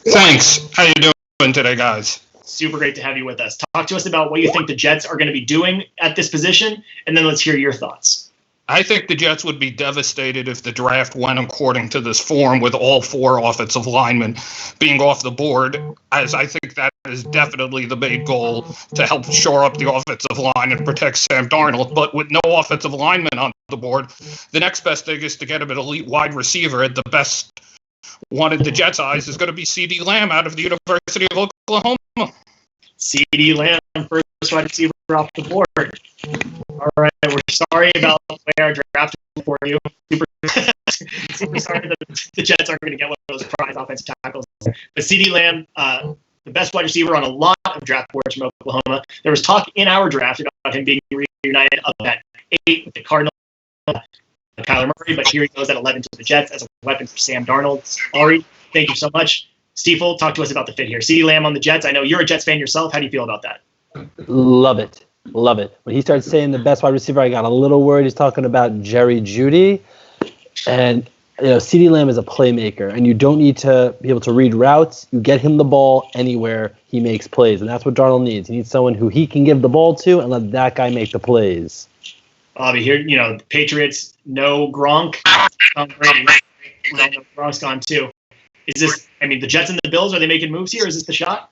Thanks. How you doing today, guys? Super great to have you with us. Talk to us about what you think the Jets are going to be doing at this position, and then let's hear your thoughts. I think the Jets would be devastated if the draft went according to this form with all 4 offensive linemen being off the board, as I think that is definitely the main goal to help shore up the offensive line and protect Sam Darnold. But with no offensive lineman on the board, the next best thing is to get him an elite wide receiver. And the best one in the Jets' eyes is going to be CeeDee Lamb out of the University of Oklahoma. CeeDee Lamb, first wide receiver off the board. All right, we're sorry about the way our draft is for you. Super sorry that the Jets aren't going to get one of those prize offensive tackles. But CeeDee Lamb, the best wide receiver on a lot of draft boards from Oklahoma. There was talk in our draft about him being reunited up at 8 with the Cardinals, Kyler Murray, but here he goes at 11 to the Jets as a weapon for Sam Darnold. Ari, thank you so much. Stiefel, talk to us about the fit here. CeeDee Lamb on the Jets. I know you're a Jets fan yourself. How do you feel about that? Love it. When he started saying the best wide receiver, I got a little worried. He's talking about Jerry Jeudy. And, CeeDee Lamb is a playmaker, and you don't need to be able to read routes. You get him the ball anywhere, he makes plays, and that's what Darnold needs. He needs someone who he can give the ball to and let that guy make the plays. Bobby, here, the Patriots, no Gronk. Gronk's gone too. Is this, the Jets and the Bills, are they making moves here? Is this the shot?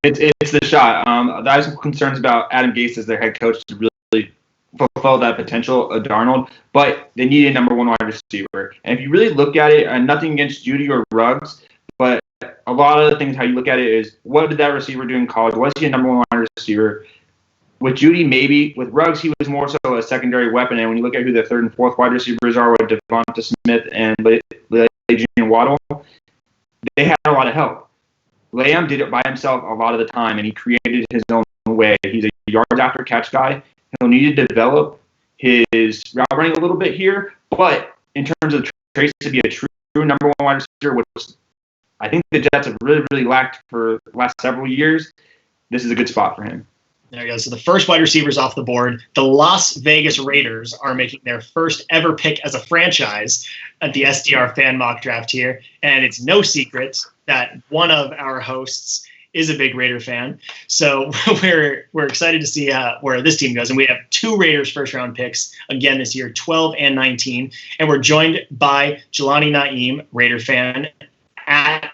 It's the shot. I have some concerns about Adam Gase as their head coach to really fulfill that potential of Darnold, but they need a number one wide receiver. And if you really look at it, and nothing against Judy or Ruggs, but a lot of the things, how you look at it is, what did that receiver do in college? Was he a number one wide receiver? With Judy, maybe. With Ruggs, he was more so a secondary weapon. And when you look at who the third and fourth wide receivers are with Devonta Smith and Junior Waddle, they had a lot of help. Lamb did it by himself a lot of the time, and he created his own way. He's a yards after catch guy. He'll need to develop his route running a little bit here, but in terms of traits to be a true number one wide receiver, which I think the Jets have really, really lacked for the last several years, this is a good spot for him. There you go. So the first wide receivers off the board. The Las Vegas Raiders are making their first ever pick as a franchise at the SDR fan mock draft here, and it's no secret that one of our hosts is a big Raider fan. So we're excited to see where this team goes. And we have 2 Raiders first-round picks again this year, 12 and 19. And we're joined by Jelani Naeem, Raider fan, at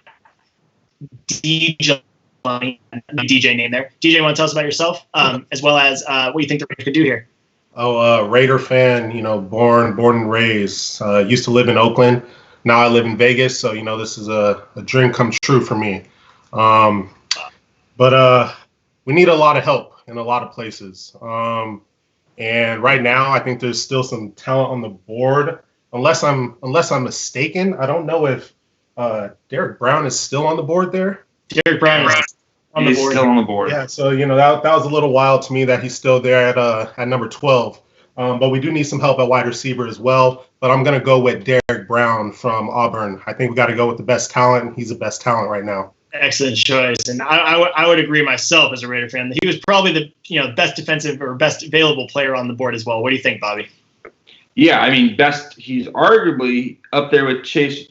DJ name there. DJ, want to tell us about yourself, as well as what you think the Raiders could do here? Raider fan, born and raised. Used to live in Oakland. Now I live in Vegas. So, this is a dream come true for me. But we need a lot of help in a lot of places. And right now, I think there's still some talent on the board. Unless I'm mistaken, I don't know if Derek Brown is still on the board there. Derek Brown is on the board. Still on the board. Yeah, so that was a little wild to me that he's still there at number 12. But we do need some help at wide receiver as well. But I'm gonna go with Derek Brown from Auburn. I think we got to go with the best talent. He's the best talent right now. Excellent choice, and I would agree myself as a Raider fan that he was probably the best defensive or best available player on the board as well. What do you think, Bobby? Yeah, I mean, best. He's arguably up there with Chase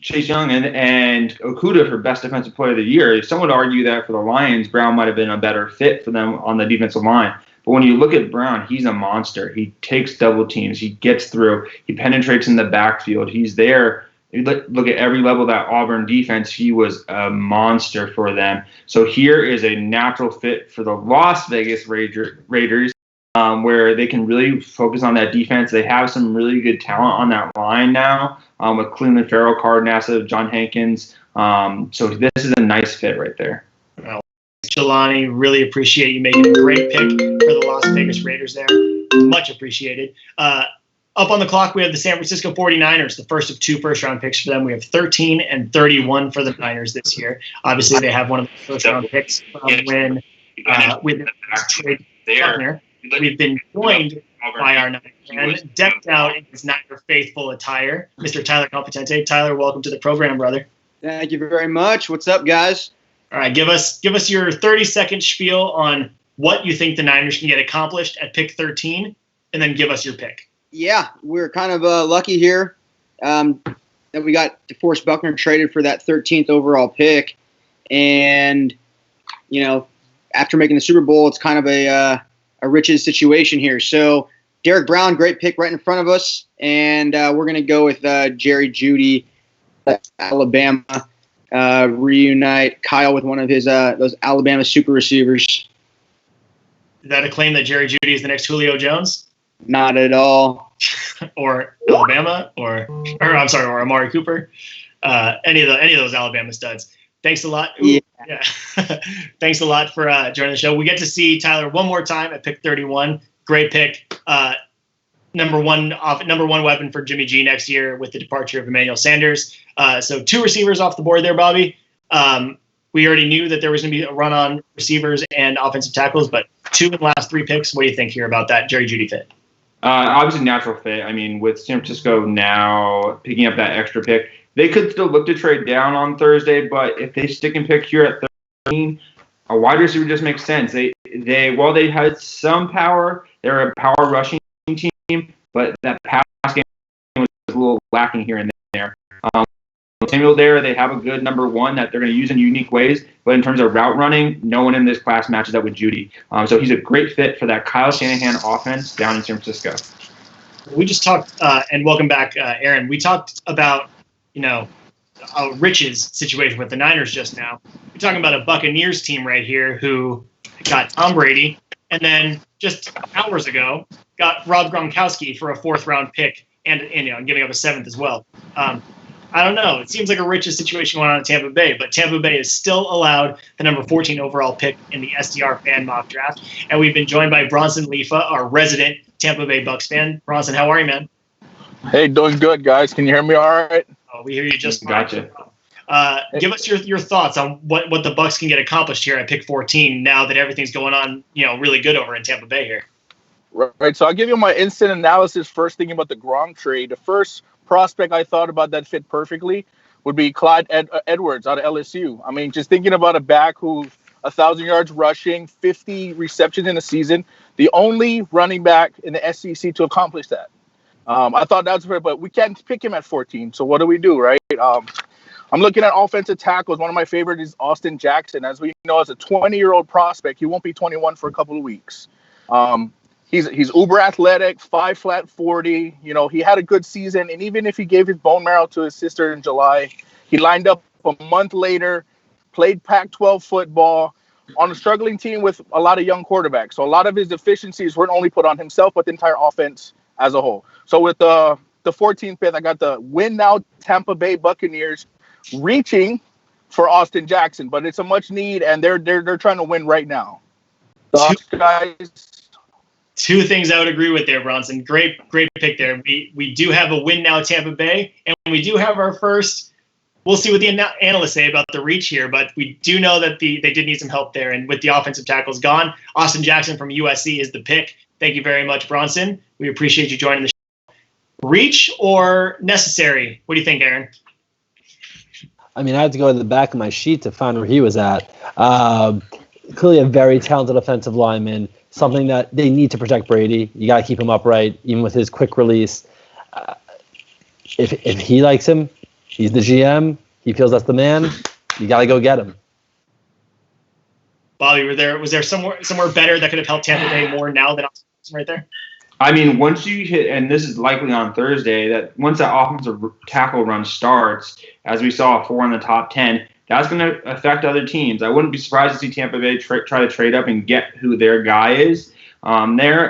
Young and Okudah for best defensive player of the year. Some would argue that for the Lions, Brown might have been a better fit for them on the defensive line. But when you look at Brown, he's a monster. He takes double teams. He gets through. He penetrates in the backfield. He's there. You look at every level of that Auburn defense, he was a monster for them. So here is a natural fit for the Las Vegas Raiders, where they can really focus on that defense. They have some really good talent on that line now, with Cleveland Farrell, Card Nassib, John Hankins. So this is a nice fit right there. Well, Jelani, really appreciate you making a great pick for the Las Vegas Raiders there. Much appreciated. Up on the clock, we have the San Francisco 49ers, the first of 2 first-round picks for them. We have 13 and 31 for the Niners this year. Obviously, they have one of the first-round picks from when with the trade partner. We've been joined by our Niner fan, decked out in his Niner faithful attire, Mr. Tyler Competente. Tyler, welcome to the program, brother. Thank you very much. What's up, guys? All right, give us your 30-second spiel on what you think the Niners can get accomplished at pick 13, and then give us your pick. Yeah, we're kind of lucky here that we got DeForest Buckner traded for that 13th overall pick. And, after making the Super Bowl, it's kind of a riches situation here. So Derek Brown, great pick right in front of us. And we're going to go with Jerry Jeudy, Alabama, reunite Kyle with one of his those Alabama super receivers. Is that a claim that Jerry Jeudy is the next Julio Jones? Not at all. Or Alabama, or Amari Cooper. Any of those Alabama studs. Thanks a lot. Ooh, yeah. Thanks a lot for joining the show. We get to see Tyler one more time at pick 31. Great pick. Number one weapon for Jimmy G next year with the departure of Emmanuel Sanders. So 2 receivers off the board there, Bobby. We already knew that there was going to be a run on receivers and offensive tackles, but 2 in the last 3 picks. What do you think here about that Jerry Jeudy fit? Obviously, natural fit. I mean, with San Francisco now picking up that extra pick, they could still look to trade down on Thursday, but if they stick and pick here at 13, a wide receiver just makes sense. While they had some power, they're a power rushing team, but that pass game was a little lacking here and there. Samuel there, they have a good number 1 that they're going to use in unique ways, but in terms of route running, no one in this class matches up with Jeudy. So he's a great fit for that Kyle Shanahan offense down in San Francisco. We just talked, and welcome back, Aaron. We talked about, a riches situation with the Niners just now. We're talking about a Buccaneers team right here who got Tom Brady, and then just hours ago, got Rob Gronkowski for a 4th-round pick and giving up a 7th as well. I don't know. It seems like a richer situation going on in Tampa Bay, but Tampa Bay is still allowed the number 14 overall pick in the SDR fan mock draft. And we've been joined by Bronson Leafa, our resident Tampa Bay Bucs fan. Bronson, how are you, man? Hey, doing good, guys. Can you hear me all right? Oh, we hear you just fine. Gotcha. Give us your thoughts on what the Bucs can get accomplished here at pick 14 now that everything's going on, really good over in Tampa Bay here. Right. So I'll give you my instant analysis first thinking about the Gronk trade. The first prospect I thought about that fit perfectly would be Clyde Edwards out of LSU. I mean, just thinking about a back who 1,000 yards rushing, 50 receptions in a season, the only running back in the SEC to accomplish that. I thought that was fair, but we can't pick him at 14. So what do, right? I'm looking at offensive tackles. One of my favorites is Austin Jackson. As we know, as a 20-year-old prospect, he won't be 21 for a couple of weeks. He's uber athletic, 5'40". He had a good season, and even if he gave his bone marrow to his sister in July, he lined up a month later, played Pac-12 football on a struggling team with a lot of young quarterbacks. So a lot of his deficiencies weren't only put on himself, but the entire offense as a whole. So with the 14th pick, I got the win now Tampa Bay Buccaneers reaching for Austin Jackson, but it's a much need, and they're trying to win right now. Thoughts, guys? 2 things I would agree with there, Bronson. Great pick there. We do have a win now Tampa Bay, and we do have our first. We'll see what the analysts say about the reach here, but we do know that they did need some help there. And with the offensive tackles gone, Austin Jackson from USC is the pick. Thank you very much, Bronson. We appreciate you joining the show. Reach or necessary? What do you think, Aaron? I mean, I had to go to the back of my sheet to find where he was at. Clearly a very talented offensive lineman. Something that they need to protect Brady. You got to keep him upright, even with his quick release. If he likes him, he's the GM. He feels that's the man. You got to go get him. Bobby, was there somewhere better that could have helped Tampa Bay more now than Austin right there? I mean, once you hit, and this is likely on Thursday, that once that offensive tackle run starts, as we saw 4 in the top 10, that's going to affect other teams. I wouldn't be surprised to see Tampa Bay try to trade up and get who their guy is there.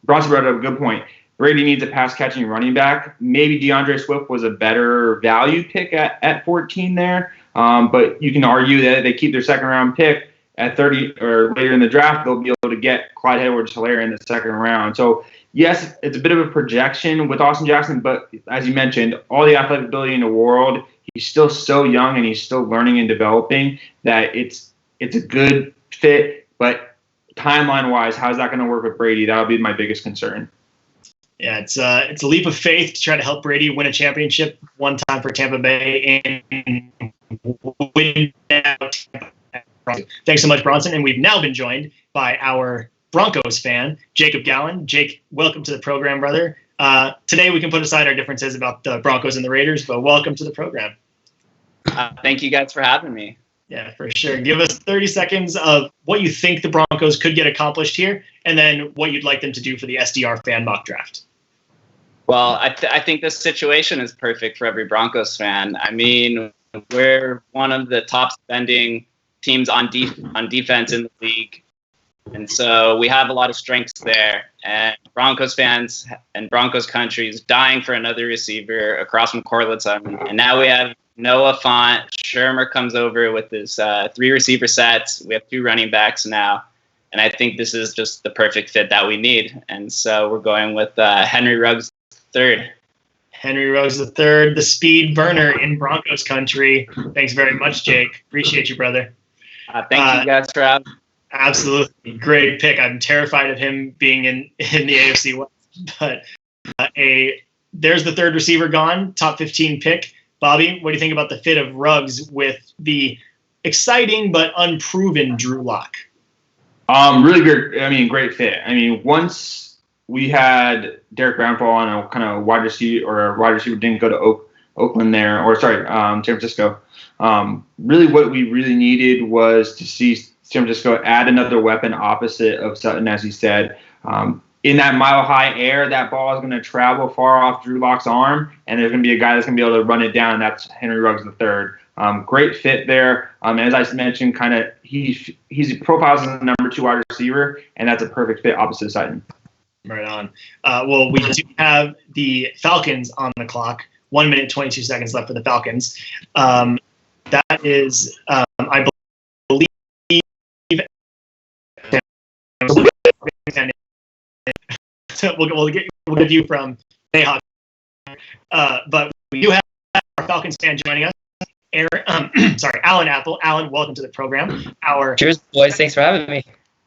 Bronson brought up a good point. Brady needs a pass-catching running back. Maybe DeAndre Swift was a better value pick at 14 there, but you can argue that if they keep their second-round pick at 30 or later in the draft, they'll be able to get Clyde Edwards-Helaire in the second round. So, yes, it's a bit of a projection with Austin Jackson, but as you mentioned, all the athletic ability in the world, he's still so young and he's still learning and developing that it's a good fit. But timeline-wise, how's that going to work with Brady? That'll be my biggest concern. Yeah, it's a leap of faith to try to help Brady win a championship one time for Tampa Bay and win out. Thanks so much, Bronson. And we've now been joined by our Broncos fan, Jacob Gallen. Jake, welcome to the program, brother. Today we can put aside our differences about the Broncos and the Raiders, but welcome to the program. Thank you guys for having me. Yeah, for sure. Give us 30 seconds of what you think the Broncos could get accomplished here, and then what you'd like them to do for the SDR fan mock draft. Well, I think this situation is perfect for every Broncos fan. I mean, we're one of the top spending teams on defense in the league. And so we have a lot of strengths there. And Broncos fans and Broncos country is dying for another receiver across from Corliss. And now we have Noah Fant. Shermer comes over with his 3 receiver sets. We have 2 running backs now. And I think this is just the perfect fit that we need. And so we're going with Henry Ruggs III. Henry Ruggs III, the speed burner in Broncos country. Thanks very much, Jake. Appreciate you, brother. Thank you guys for having me. Absolutely. Great pick. I'm terrified of him being in the AFC West. But there's the 3rd receiver gone, top 15 pick. Bobby, what do you think about the fit of Ruggs with the exciting but unproven Drew Lock? Really good. I mean, great fit. I mean, once we had Derek Brown fall on a kind of wide receiver didn't go to Oakland there, San Francisco. Really what we really needed was to see San Francisco add another weapon opposite of Sutton, as he said. In that mile-high air, that ball is going to travel far off Drew Lock's arm, and there's going to be a guy that's going to be able to run it down, and that's Henry Ruggs III. Great fit there. As I mentioned, kind of he's profiles as a number 2 wide receiver, and that's a perfect fit opposite side. Right on. Well, we do have the Falcons on the clock. 1 minute, 22 seconds left for the Falcons. That is, I believe, we'll give you from Bayhawk. But we do have our Falcons fan joining us. Alan Apfel. Alan, welcome to the program. Cheers, boys. Thanks for having me.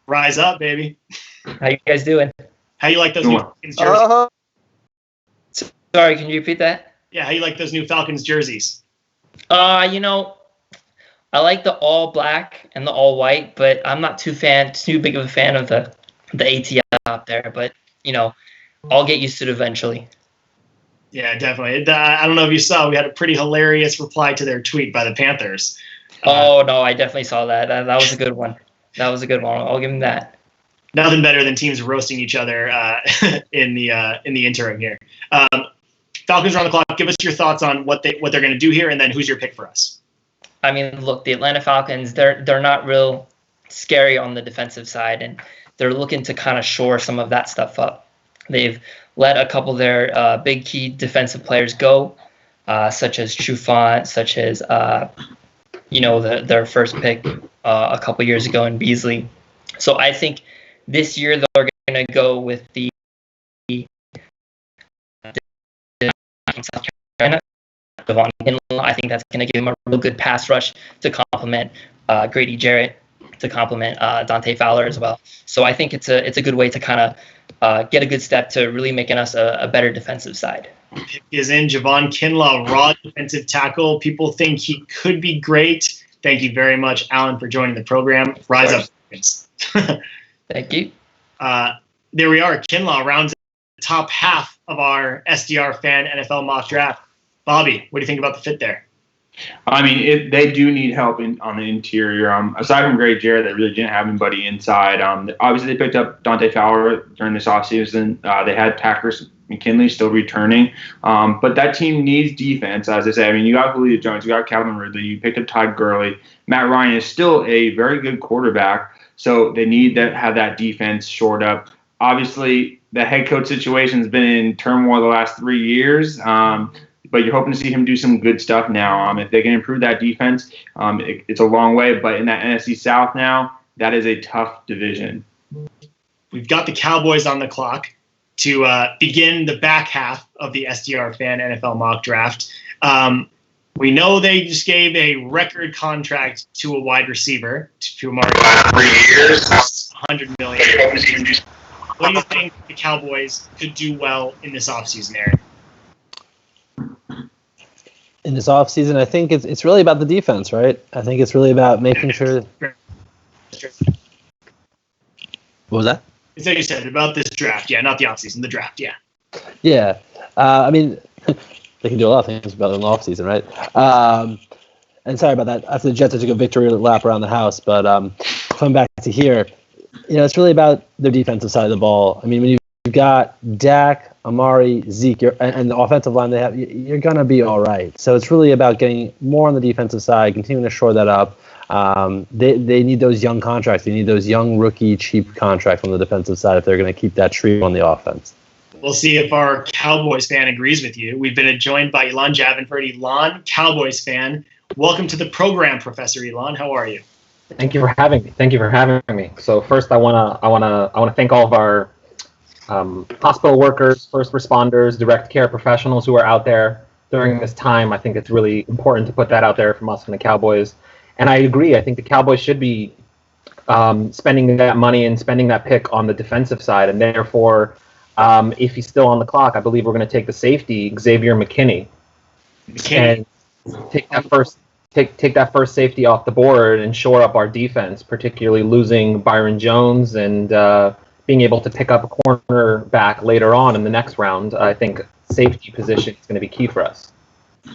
Rise up, baby. How you guys doing? How you like those new Falcons jerseys? Sorry, can you repeat that? Yeah, how you like those new Falcons jerseys? I like the all black and the all white, but I'm not too big of a fan of the ATL out there. But I'll get used to it eventually. Yeah, definitely. I don't know if you saw, we had a pretty hilarious reply to their tweet by the Panthers. Oh no, I definitely saw that. That was a good one. I'll give them that. Nothing better than teams roasting each other in the interim here. Falcons are on the clock. Give us your thoughts on what they're going to do here, and then who's your pick for us? I mean, look, the Atlanta Falcons, they're not real scary on the defensive side, and they're looking to kind of shore some of that stuff up. They've let a couple of their big key defensive players go, such as Trufant, such as their first pick a couple years ago in Beasley. So I think this year they're going to go with the South Carolina. I think that's going to give him a real good pass rush to complement Grady Jarrett, to complement Dante Fowler as well. So I think it's a good way to kind of get a good step to really making us a better defensive side. Pick is in Javon Kinlaw, raw defensive tackle. People think he could be great. Thank you very much, Alan, for joining the program. Rise up. Thank you. There we are. Kinlaw rounds the top half of our SDR fan NFL mock draft. Bobby, what do you think about the fit there? I mean, they do need help on the interior. Aside from Grady Jarrett, they really didn't have anybody inside. Obviously, they picked up Dante Fowler during this offseason. They had Packers McKinley still returning. But that team needs defense, as I say. I mean, you got Julio Jones, you got Calvin Ridley, you picked up Todd Gurley. Matt Ryan is still a very good quarterback, so they need to have that defense shored up. Obviously, the head coach situation has been in turmoil the last 3 years. But you're hoping to see him do some good stuff now. If they can improve that defense, it's a long way. But in that NFC South now, that is a tough division. We've got the Cowboys on the clock to begin the back half of the SDR fan NFL mock draft. We know they just gave a record contract to a wide receiver, to Amorati. 3 years, $100 million. What do you think the Cowboys could do well in this offseason, Aaron? In this offseason, I think it's really about the defense, right? I think it's really about making sure. What was that? Is that you said about this draft? Yeah, not the offseason, the draft. Yeah. Yeah, I mean, they can do a lot of things about it in the offseason, right? And sorry about that. After the Jets, I took a victory lap around the house, but coming back to here, it's really about their defensive side of the ball. I mean, when you've got Dak, Amari, Zeke, and the offensive line they have, you're going to be all right. So it's really about getting more on the defensive side, continuing to shore that up. They need those young contracts. They need those young rookie cheap contracts on the defensive side if they're going to keep that trio on the offense. We'll see if our Cowboys fan agrees with you. We've been joined by Elon Javenford. Elon, Cowboys fan. Welcome to the program, Professor Elon. How are you? Thank you for having me. So first, I wanna thank all of our hospital workers, first responders, direct care professionals who are out there during this time. I think it's really important to put that out there from us and the Cowboys. And I agree. I think the Cowboys should be spending that money and spending that pick on the defensive side. And therefore, if he's still on the clock, I believe we're going to take the safety, Xavier McKinney, and take that first safety off the board and shore up our defense, particularly losing Byron Jones and being able to pick up a cornerback later on in the next round. I think safety position is going to be key for us.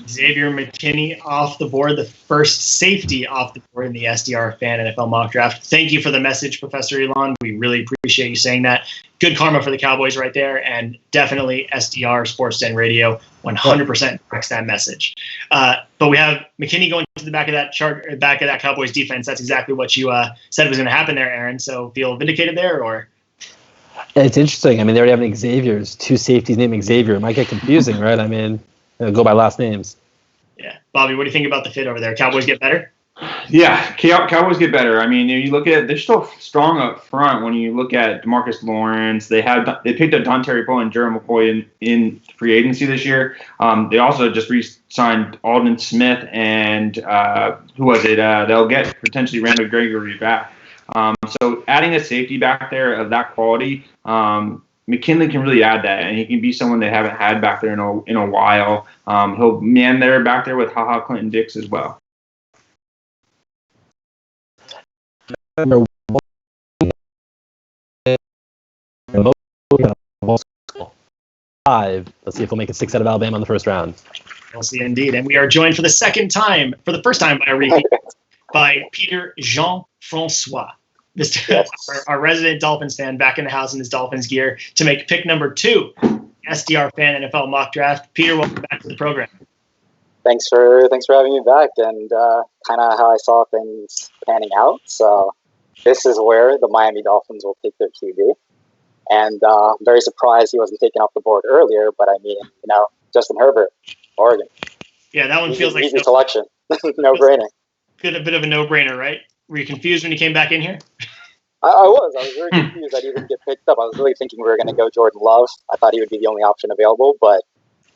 Xavier McKinney off the board, the first safety off the board in the SDR Fan NFL Mock Draft. Thank you for the message, Professor Elon. We really appreciate you saying that. Good karma for the Cowboys right there, and definitely SDR Sports Den Radio 100% backs that message. But we have McKinney going to the back of that chart, back of that Cowboys defense. That's exactly what you said was going to happen there, Aaron. So feel vindicated there, or? It's interesting. I mean, they already have an Xavier's, two safeties named Xavier. It might get confusing, right? I mean, go by last names. Yeah. Bobby, what do you think about the fit over there? Cowboys get better? Yeah, Cowboys get better. I mean, you look at it, they're still strong up front. When you look at DeMarcus Lawrence, they picked up Dontari Poe and Jerome McCoy in free agency this year. They also just re-signed Alden Smith and who was it? They'll get potentially Randall Gregory back. So adding a safety back there of that quality, McKinley can really add that, and he can be someone they haven't had back there in a while. He'll man there back there with HaHa Clinton Dix as well. Five. Let's see if we'll make it 6 out of Alabama in the first round. We'll see indeed. And we are joined for the first time by Peter Jean-Francois. Our resident Dolphins fan back in the house in his Dolphins gear to make pick number 2, SDR Fan NFL Mock Draft. Peter, welcome back to the program. Thanks for having me back, and kind of how I saw things panning out. So this is where the Miami Dolphins will take their QB. And I'm very surprised he wasn't taken off the board earlier, but I mean, Justin Herbert, Oregon. Yeah, that one feels like easy selection. No-brainer. A bit of a no-brainer, right? Were you confused when you came back in here? I was very confused that he didn't get picked up. I was really thinking we were going to go Jordan Love. I thought he would be the only option available, but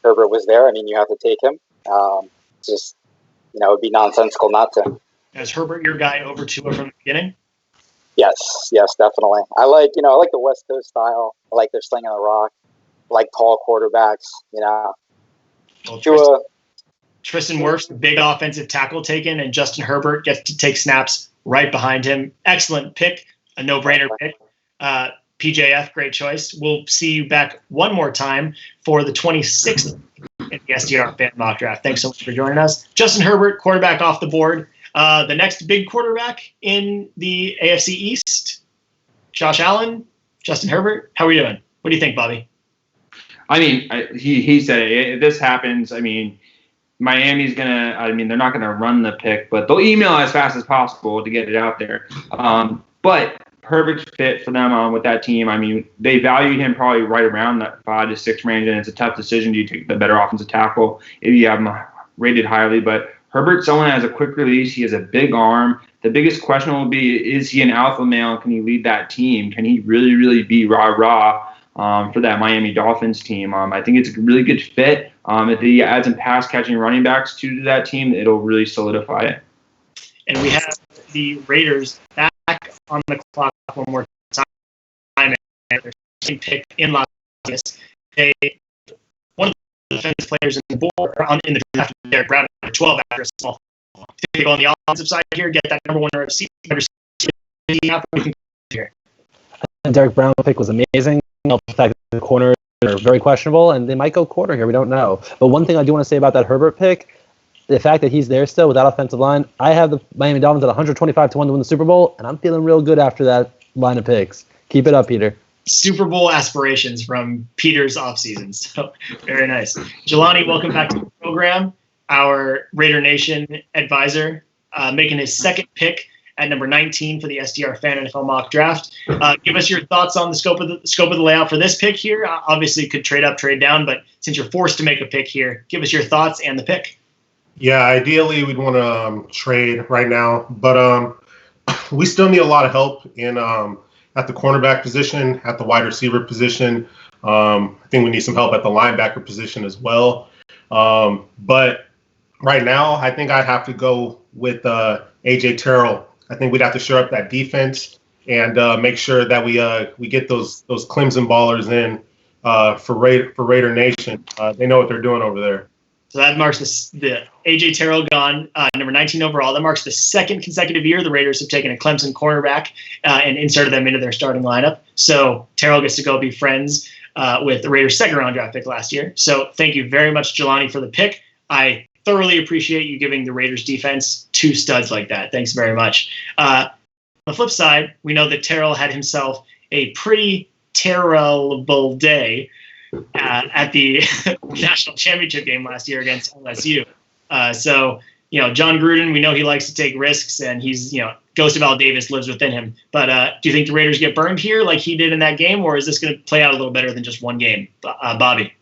Herbert was there. I mean, you have to take him. It would be nonsensical not to. Is Herbert your guy over Tua from the beginning? Yes, definitely. I like the West Coast style. I like their sling on the rock. I like tall quarterbacks. Well, Tua. Tristan Wirfs, the big offensive tackle taken, and Justin Herbert gets to take snaps right behind him. Excellent pick, a no-brainer pick. PJF, great choice. We'll see you back one more time for the 26th in the SDR Fan Mock Draft. Thanks so much for joining us. Justin Herbert, quarterback off the board. The next big quarterback in the AFC East, Josh Allen, Justin Herbert. How are we doing? What do you think, Bobby? I mean, he said if this happens, I mean, Miami's they're not gonna run the pick, but they'll email as fast as possible to get it out there. But perfect fit for them with that team. I mean, they valued him probably right around that 5 to 6 range, and it's a tough decision. Do you take the better offensive tackle if you have him rated highly? But Herbert's someone that has a quick release. He has a big arm. The biggest question will be, is he an alpha male? Can he lead that team? Can he really, really be rah-rah for that Miami Dolphins team? I think it's a really good fit. If he adds some pass-catching running backs to that team, it'll really solidify it. And we have the Raiders back on the clock one more time. Their second pick in Las Vegas. One of the defensive players in the draft, Derek Brown, at 12 after a small pick on the offensive side here, get that number 1 receiver. Here. Derek Brown pick was amazing. The fact that the corners are very questionable, and they might go quarter here. We don't know. But one thing I do want to say about that Herbert pick, the fact that he's there still with that offensive line, I have the Miami Dolphins at 125-1 to win the Super Bowl, and I'm feeling real good after that line of picks. Keep it up, Peter. Super Bowl aspirations from Peter's offseason. So very nice. Jelani, welcome back to the program. Our Raider Nation advisor, making his second pick at number 19 for the SDR Fan NFL Mock Draft. Give us your thoughts on the scope of the layout for this pick here. Obviously, could trade up, trade down, but since you're forced to make a pick here, give us your thoughts and the pick. Yeah, ideally we'd want to trade right now, but we still need a lot of help in at the cornerback position, at the wide receiver position. I think we need some help at the linebacker position as well. But right now, I think I'd have to go with A.J. Terrell. I think we'd have to shore up that defense and make sure that we get those Clemson ballers in for Raider Nation. They know what they're doing over there. So that marks the A.J. Terrell gone, number 19 overall. That marks the second consecutive year the Raiders have taken a Clemson cornerback and inserted them into their starting lineup. So Terrell gets to go be friends with the Raiders' second-round draft pick last year. So thank you very much, Jelani, for the pick. I thoroughly appreciate you giving the Raiders defense 2 studs like that. Thanks very much. On the flip side, we know that Terrell had himself a pretty terrible day at the national championship game last year against LSU. So, John Gruden, we know he likes to take risks, and he's, Ghost of Al Davis lives within him. But do you think the Raiders get burned here like he did in that game, or is this going to play out a little better than just one game? Bobby?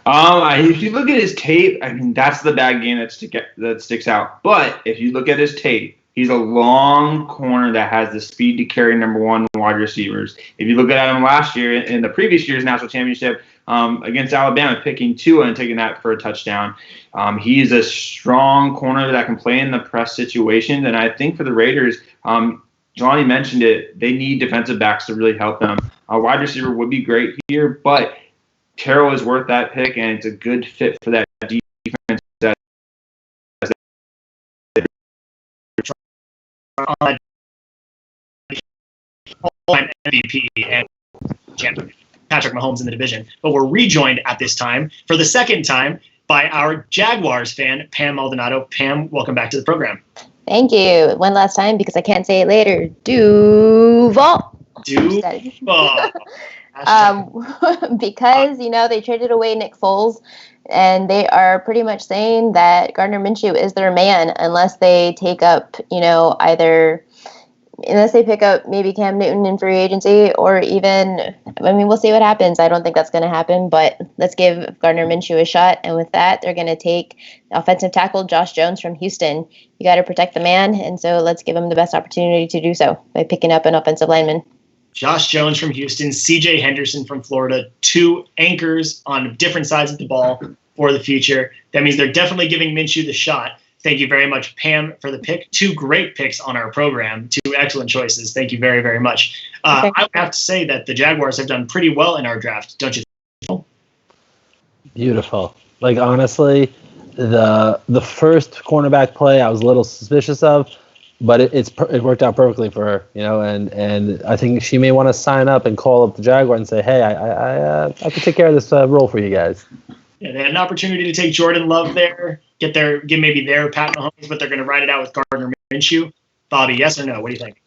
If you look at his tape, that's the bad game that sticks out. But if you look at his tape, he's a long corner that has the speed to carry number 1 wide receivers. If you look at him last year in the previous year's national championship against Alabama, picking Tua and taking that for a touchdown, he is a strong corner that can play in the press situations. And I think for the Raiders, Jelani mentioned it, they need defensive backs to really help them. A wide receiver would be great here, but Terrell is worth that pick, and it's a good fit for that defense. MVP and champion Patrick Mahomes in the division. But we're rejoined at this time for the second time by our Jaguars fan, Pam Maldonado. Pam, welcome back to the program. Thank you. One last time because I can't say it later. Duval. Because, they traded away Nick Foles, and they are pretty much saying that Gardner Minshew is their man unless they take up, unless they pick up maybe Cam Newton in free agency, or even, we'll see what happens. I don't think that's going to happen, but let's give Gardner Minshew a shot. And with that, they're going to take offensive tackle Josh Jones from Houston. You got to protect the man, and so let's give him the best opportunity to do so by picking up an offensive lineman. Josh Jones from Houston, CJ Henderson from Florida, 2 anchors on different sides of the ball for the future. That means they're definitely giving Minshew the shot. Thank you very much, Pam, for the pick. 2 great picks on our program. 2 excellent choices. Thank you very, very much. I would have to say that the Jaguars have done pretty well in our draft, don't you think? Beautiful. Honestly, the first cornerback play I was a little suspicious of, but it worked out perfectly for her, and I think she may want to sign up and call up the Jaguar and say, hey, I can take care of this role for you guys. Yeah, they had an opportunity to take Jordan Love there, get maybe their Pat Mahomes, but they're going to ride it out with Gardner Minshew. Bobby, yes or no? What do you think?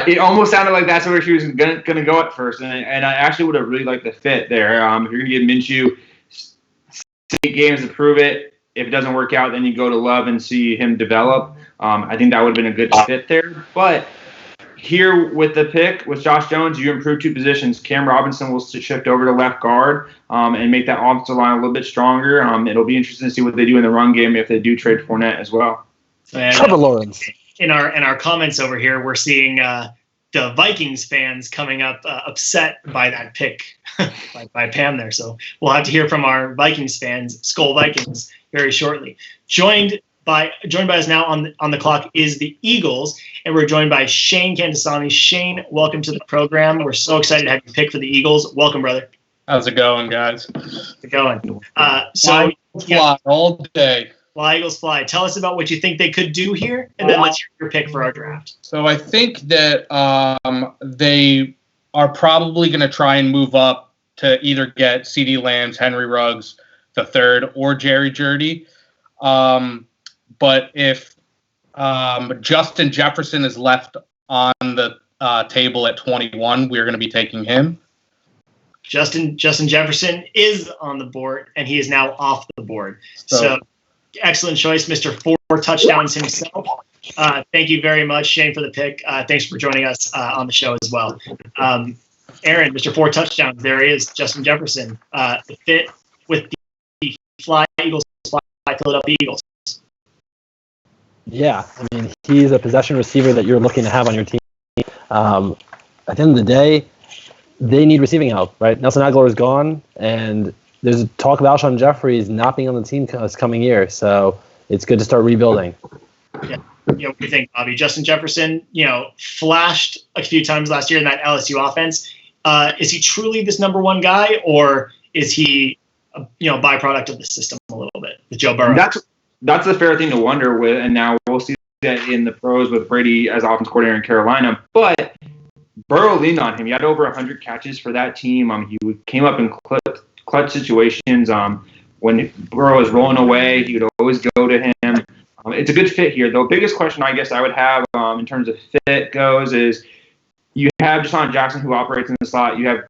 It almost sounded like that's where she was going to go at first, and I actually would have really liked the fit there. If you're going to give Minshew 8 games to prove it, if it doesn't work out, then you go to Love and see him develop. I think that would have been a good fit there. But here with the pick, with Josh Jones, you improve 2 positions. Cam Robinson will shift over to left guard and make that offensive line a little bit stronger. It'll be interesting to see what they do in the run game if they do trade Fournette as well. Trevor Lawrence. In our comments over here, we're seeing the Vikings fans coming up upset by that pick by Pam there. So we'll have to hear from our Vikings fans, Skull Vikings, very shortly. Joined by us now on the clock is the Eagles, and we're joined by Shane Cantasani. Shane, welcome to the program. We're so excited to have you pick for the Eagles. Welcome, brother. How's it going, guys? How's it going? Fly all day. Fly, Eagles, fly. Tell us about what you think they could do here, and then let's hear your pick for our draft. So I think that they are probably going to try and move up to either get CeeDee Lamb's Henry Ruggs III or Jerry Jeudy. But if Justin Jefferson is left on the table at 21, we're going to be taking him. Justin Jefferson is on the board, and he is now off the board. So excellent choice, Mr. 4 touchdowns himself. Thank you very much, Shane, for the pick. Thanks for joining us on the show as well. Aaron, Mr. 4 touchdowns. There he is, Justin Jefferson. The fit with the Fly Eagles, Fly Philadelphia Eagles. Yeah, he's a possession receiver that you're looking to have on your team. At the end of the day, they need receiving help, right? Nelson Aguilar is gone, and there's talk of Alshon Jeffries not being on the team this coming year, so it's good to start rebuilding. Yeah. What do you think, Bobby? Justin Jefferson, flashed a few times last year in that LSU offense. Is he truly this number 1 guy, or is he, a byproduct of the system a little bit with Joe Burrow? That's a fair thing to wonder with, and now we'll see that in the pros with Brady as offense coordinator in Carolina. But Burrow leaned on him. He had over 100 catches for that team. He came up in clutch situations. when Burrow was rolling away, he would always go to him. It's a good fit here. The biggest question I guess I would have in terms of fit goes is you have Deshaun Jackson who operates in the slot. You have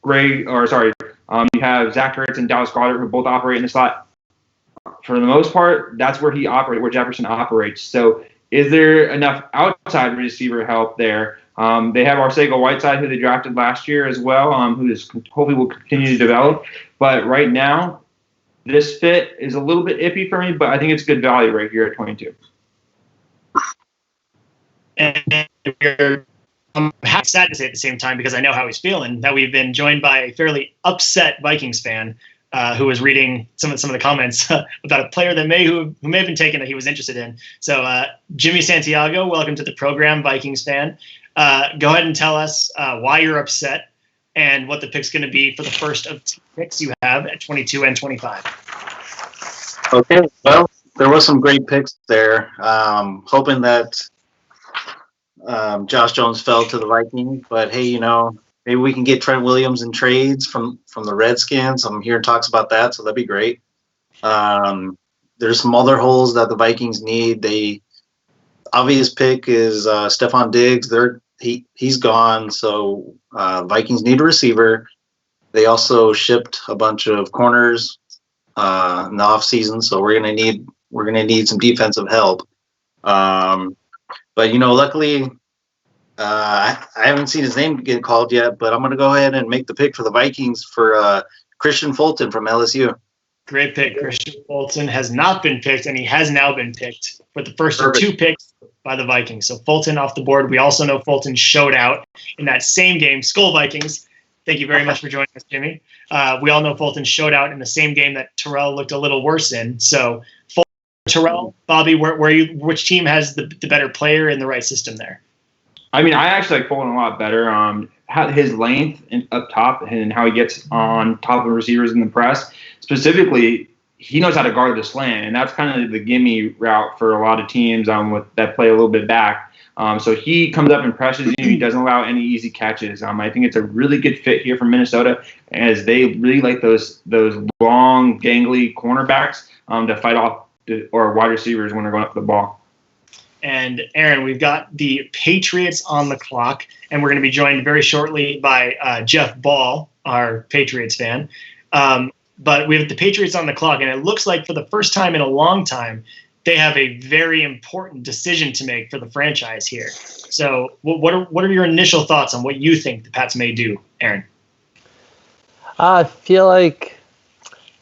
you have Zach Ertz and Dallas Goedert who both operate in the slot. For the most part, that's where where Jefferson operates. So is there enough outside receiver help there? They have Arcega-Whiteside, who they drafted last year as well, who is hopefully will continue to develop. But right now, this fit is a little bit iffy for me, but I think it's good value right here at 22. And I'm sad to say at the same time, because I know how he's feeling, that we've been joined by a fairly upset Vikings fan who was reading some of the comments about a player that who may have been taken that he was interested in. So Jimmy Santiago, welcome to the program, Vikings fan. Go ahead and tell us why you're upset and what the pick's going to be for the first of two picks you have at 22 and 25. Okay, well, there was some great picks there. Hoping that Josh Jones fell to the Vikings, but hey, maybe we can get Trent Williams in trades from the Redskins. I'm hearing talks about that, so that'd be great. There's some other holes that the Vikings need. Obvious pick is Stephon Diggs. He's gone, so Vikings need a receiver. They also shipped a bunch of corners in the offseason, so we're gonna need some defensive help. But luckily, I haven't seen his name get called yet, but I'm going to go ahead and make the pick for the Vikings for Christian Fulton from LSU. Great pick. Christian Fulton has not been picked, and he has now been picked for the first of two picks by the Vikings. So Fulton off the board. We also know Fulton showed out in that same game, Skull Vikings. Thank you very much for joining us, Jimmy. We all know Fulton showed out in the same game that Terrell looked a little worse in. So Fulton, Terrell, Bobby, which team has the better player in the right system there? I mean, I actually like Fulton a lot better. His length up top and how he gets on top of receivers in the press. Specifically, he knows how to guard the slant, and that's kind of the gimme route for a lot of teams that play a little bit back. So he comes up and pressures you. He doesn't allow any easy catches. I think it's a really good fit here for Minnesota, as they really like those long, gangly cornerbacks to fight off or wide receivers when they're going up the ball. And Aaron, we've got the Patriots on the clock, and we're going to be joined very shortly by Jeff Ball, our Patriots fan. But we have the Patriots on the clock, and it looks like for the first time in a long time, they have a very important decision to make for the franchise here. So what are your initial thoughts on what you think the Pats may do, Aaron? I feel like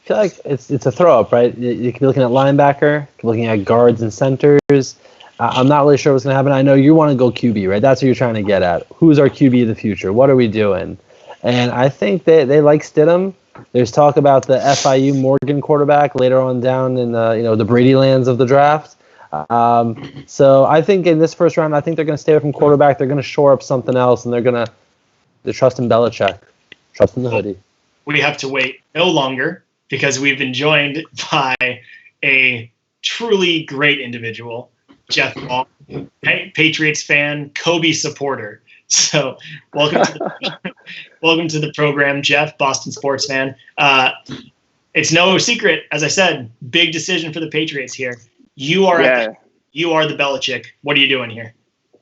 it's a throw-up, right? You could be looking at linebacker, you could be looking at guards and centers. I'm not really sure what's going to happen. I know you want to go QB, right? That's what you're trying to get at. Who's our QB of the future? What are we doing? And I think they like Stidham. There's talk about the FIU Morgan quarterback later on down in the Brady lands of the draft. So I think in this first round, I think they're going to stay away from quarterback. They're going to shore up something else, and they're trusting Belichick, trusting the hoodie. We have to wait no longer because we've been joined by a truly great individual, Jeff Ball, Patriots fan, Kobe supporter. So welcome to the program, Jeff, Boston sports fan. It's no secret, as I said, big decision for the Patriots here. You are the Belichick. What are you doing here?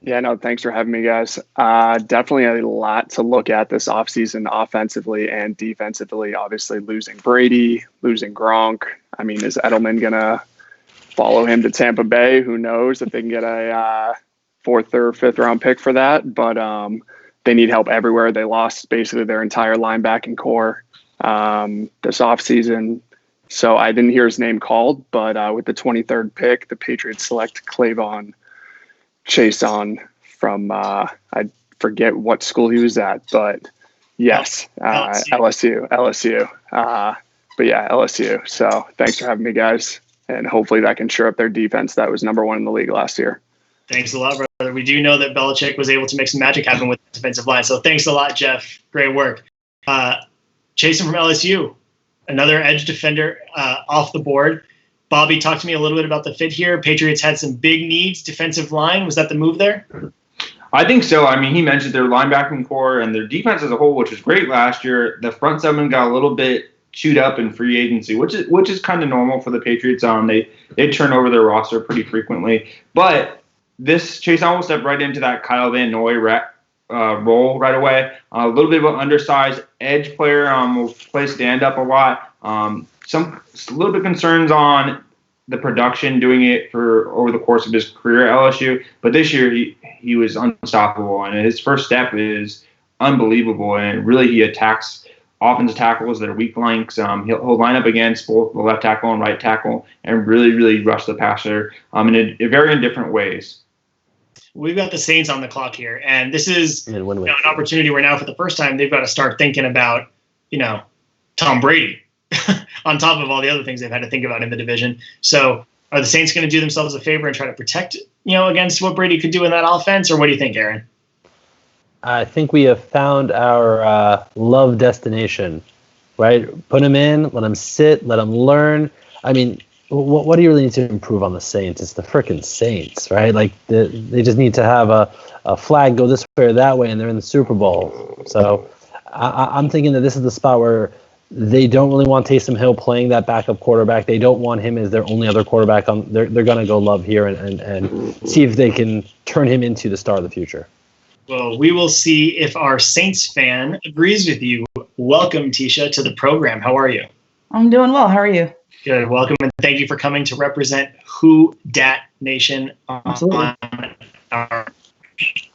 Yeah, no, thanks for having me, guys. Definitely a lot to look at this offseason offensively and defensively. Obviously, losing Brady, losing Gronk. I mean, is Edelman going to follow him to Tampa Bay? Who knows if they can get a fourth or fifth round pick for that. But they need help everywhere. They lost basically their entire linebacking core this offseason. So I didn't hear his name called, but with the 23rd pick, the Patriots select Clavon Chason from I forget what school he was at, but yes, LSU. But yeah, LSU. So thanks for having me, guys, and hopefully that can shore up their defense. That was number 1 in the league last year. Thanks a lot, brother. We do know that Belichick was able to make some magic happen with the defensive line. So thanks a lot, Jeff. Great work. Chason from LSU, another edge defender off the board. Bobby, talk to me a little bit about the fit here. Patriots had some big needs. Defensive line, was that the move there? I think so. I mean, he mentioned their linebacking core and their defense as a whole, which was great last year. The front seven got a little bit chewed up in free agency, which is kind of normal for the Patriots. They turn over their roster pretty frequently, but this Chase Young will step right into that Kyle Van Noy role right away. A little bit of an undersized edge player, will play stand up a lot. Some little bit concerns on the production doing it for over the course of his career at LSU, but this year he was unstoppable, and his first step is unbelievable, and really he attacks offensive tackles that are weak links. He'll line up against both the left tackle and right tackle and really rush the passer in very different ways. We've got the Saints on the clock here, and this is an opportunity where now for the first time they've got to start thinking about, Tom Brady on top of all the other things they've had to think about in the division. So are the Saints going to do themselves a favor and try to protect, against what Brady could do in that offense, or what do you think, Aaron? I think we have found our love destination, right? Put him in, let him sit, let him learn. I mean, what do you really need to improve on the Saints? It's the frickin' Saints, right? Like they just need to have a flag go this way or that way, and they're in the Super Bowl. So I'm thinking that this is the spot where they don't really want Taysom Hill playing that backup quarterback. They don't want him as their only other quarterback. They're going to go Love here and see if they can turn him into the star of the future. Well, we will see if our Saints fan agrees with you. Welcome, Tisha, to the program. How are you? I'm doing well. How are you? Good. Welcome, and thank you for coming to represent Who Dat Nation. Absolutely. Thank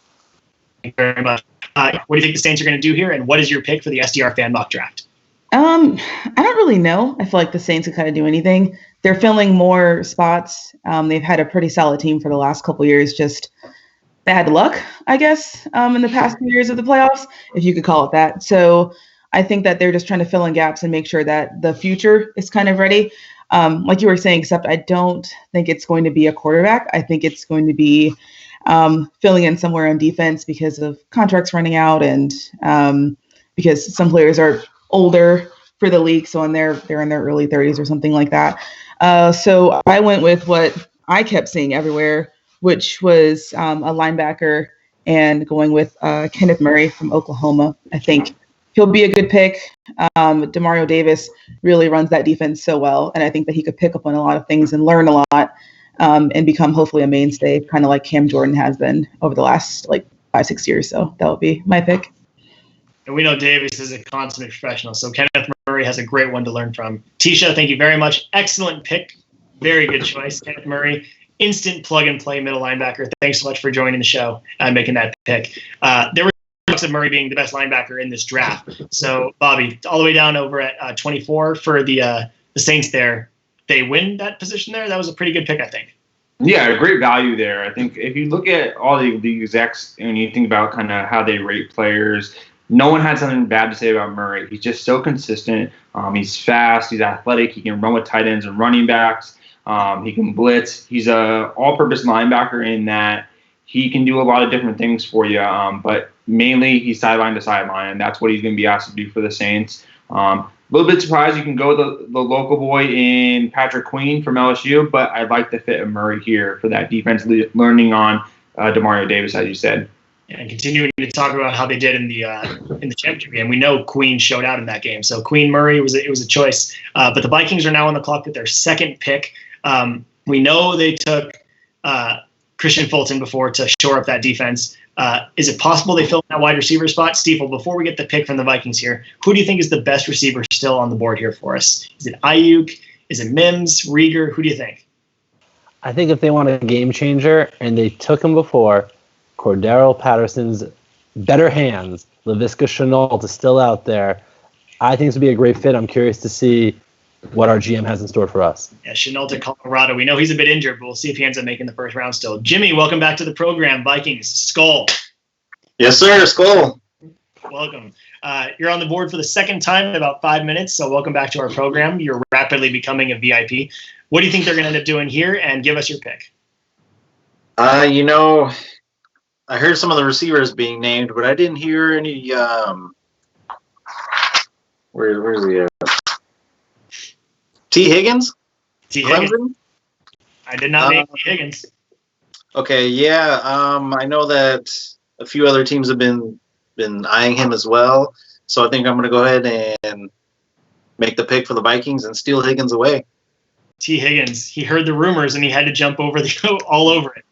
you very much. What do you think the Saints are going to do here, and what is your pick for the SDR fan mock draft? I don't really know. I feel like the Saints could kind of do anything. They're filling more spots. They've had a pretty solid team for the last couple of years. Just bad luck, I guess, in the past few years of the playoffs, if you could call it that. So I think that they're just trying to fill in gaps and make sure that the future is kind of ready. Like you were saying, except I don't think it's going to be a quarterback. I think it's going to be filling in somewhere on defense because of contracts running out and because some players are older for the league, so they're in their early 30s or something like that. So I went with what I kept seeing everywhere, which was a linebacker, and going with Kenneth Murray from Oklahoma. I think he'll be a good pick. Demario Davis really runs that defense so well, and I think that he could pick up on a lot of things and learn a lot and become hopefully a mainstay, kind of like Cam Jordan has been over the last 5-6 years. So that would be my pick. And we know Davis is a consummate professional, so Kenneth Murray has a great one to learn from. Tisha, thank you very much. Excellent pick. Very good choice, Kenneth Murray. Instant plug-and-play middle linebacker. Thanks so much for joining the show and making that pick. There were talks of Murray being the best linebacker in this draft. So, Bobby, all the way down over at 24 for the Saints there. They win that position there? That was a pretty good pick, I think. Yeah, great value there. I think if you look at all the execs and you think about kind of how they rate players, no one had something bad to say about Murray. He's just so consistent. He's fast. He's athletic. He can run with tight ends and running backs. He can blitz. He's a all-purpose linebacker in that he can do a lot of different things for you. But mainly he's sideline to sideline, and that's what he's going to be asked to do for the Saints. A little bit surprised you can go with the local boy in Patrick Queen from LSU, but I like the fit of Murray here for that defense learning on Demario Davis, as you said. And continuing to talk about how they did in the championship game, we know Queen showed out in that game. So Queen Murray was a choice. But the Vikings are now on the clock with their second pick. We know they took Christian Fulton before to shore up that defense. Is it possible they fill that wide receiver spot? Stiefel, before we get the pick from the Vikings here, who do you think is the best receiver still on the board here for us? Is it Ayuk? Is it Mims? Rieger? Who do you think? I think if they want a game changer, and they took him before, Cordero Patterson's better hands, Laviska Shenault is still out there. I think this would be a great fit. I'm curious to see what our GM has in store for us. Yeah, Shenault to Colorado. We know he's a bit injured, but we'll see if he ends up making the first round still. Jimmy, welcome back to the program. Vikings, Skull. Yes, sir. Skull. Welcome. You're on the board for the second time in about 5 minutes, so welcome back to our program. You're rapidly becoming a VIP. What do you think they're going to end up doing here? And give us your pick. I heard some of the receivers being named, but I didn't hear any. Where's he at? T. Higgins? T. Higgins. I did not name T. Higgins. Okay, yeah. I know that a few other teams have been eyeing him as well, so I think I'm going to go ahead and make the pick for the Vikings and steal Higgins away. T. Higgins, he heard the rumors and he had to jump over all over it.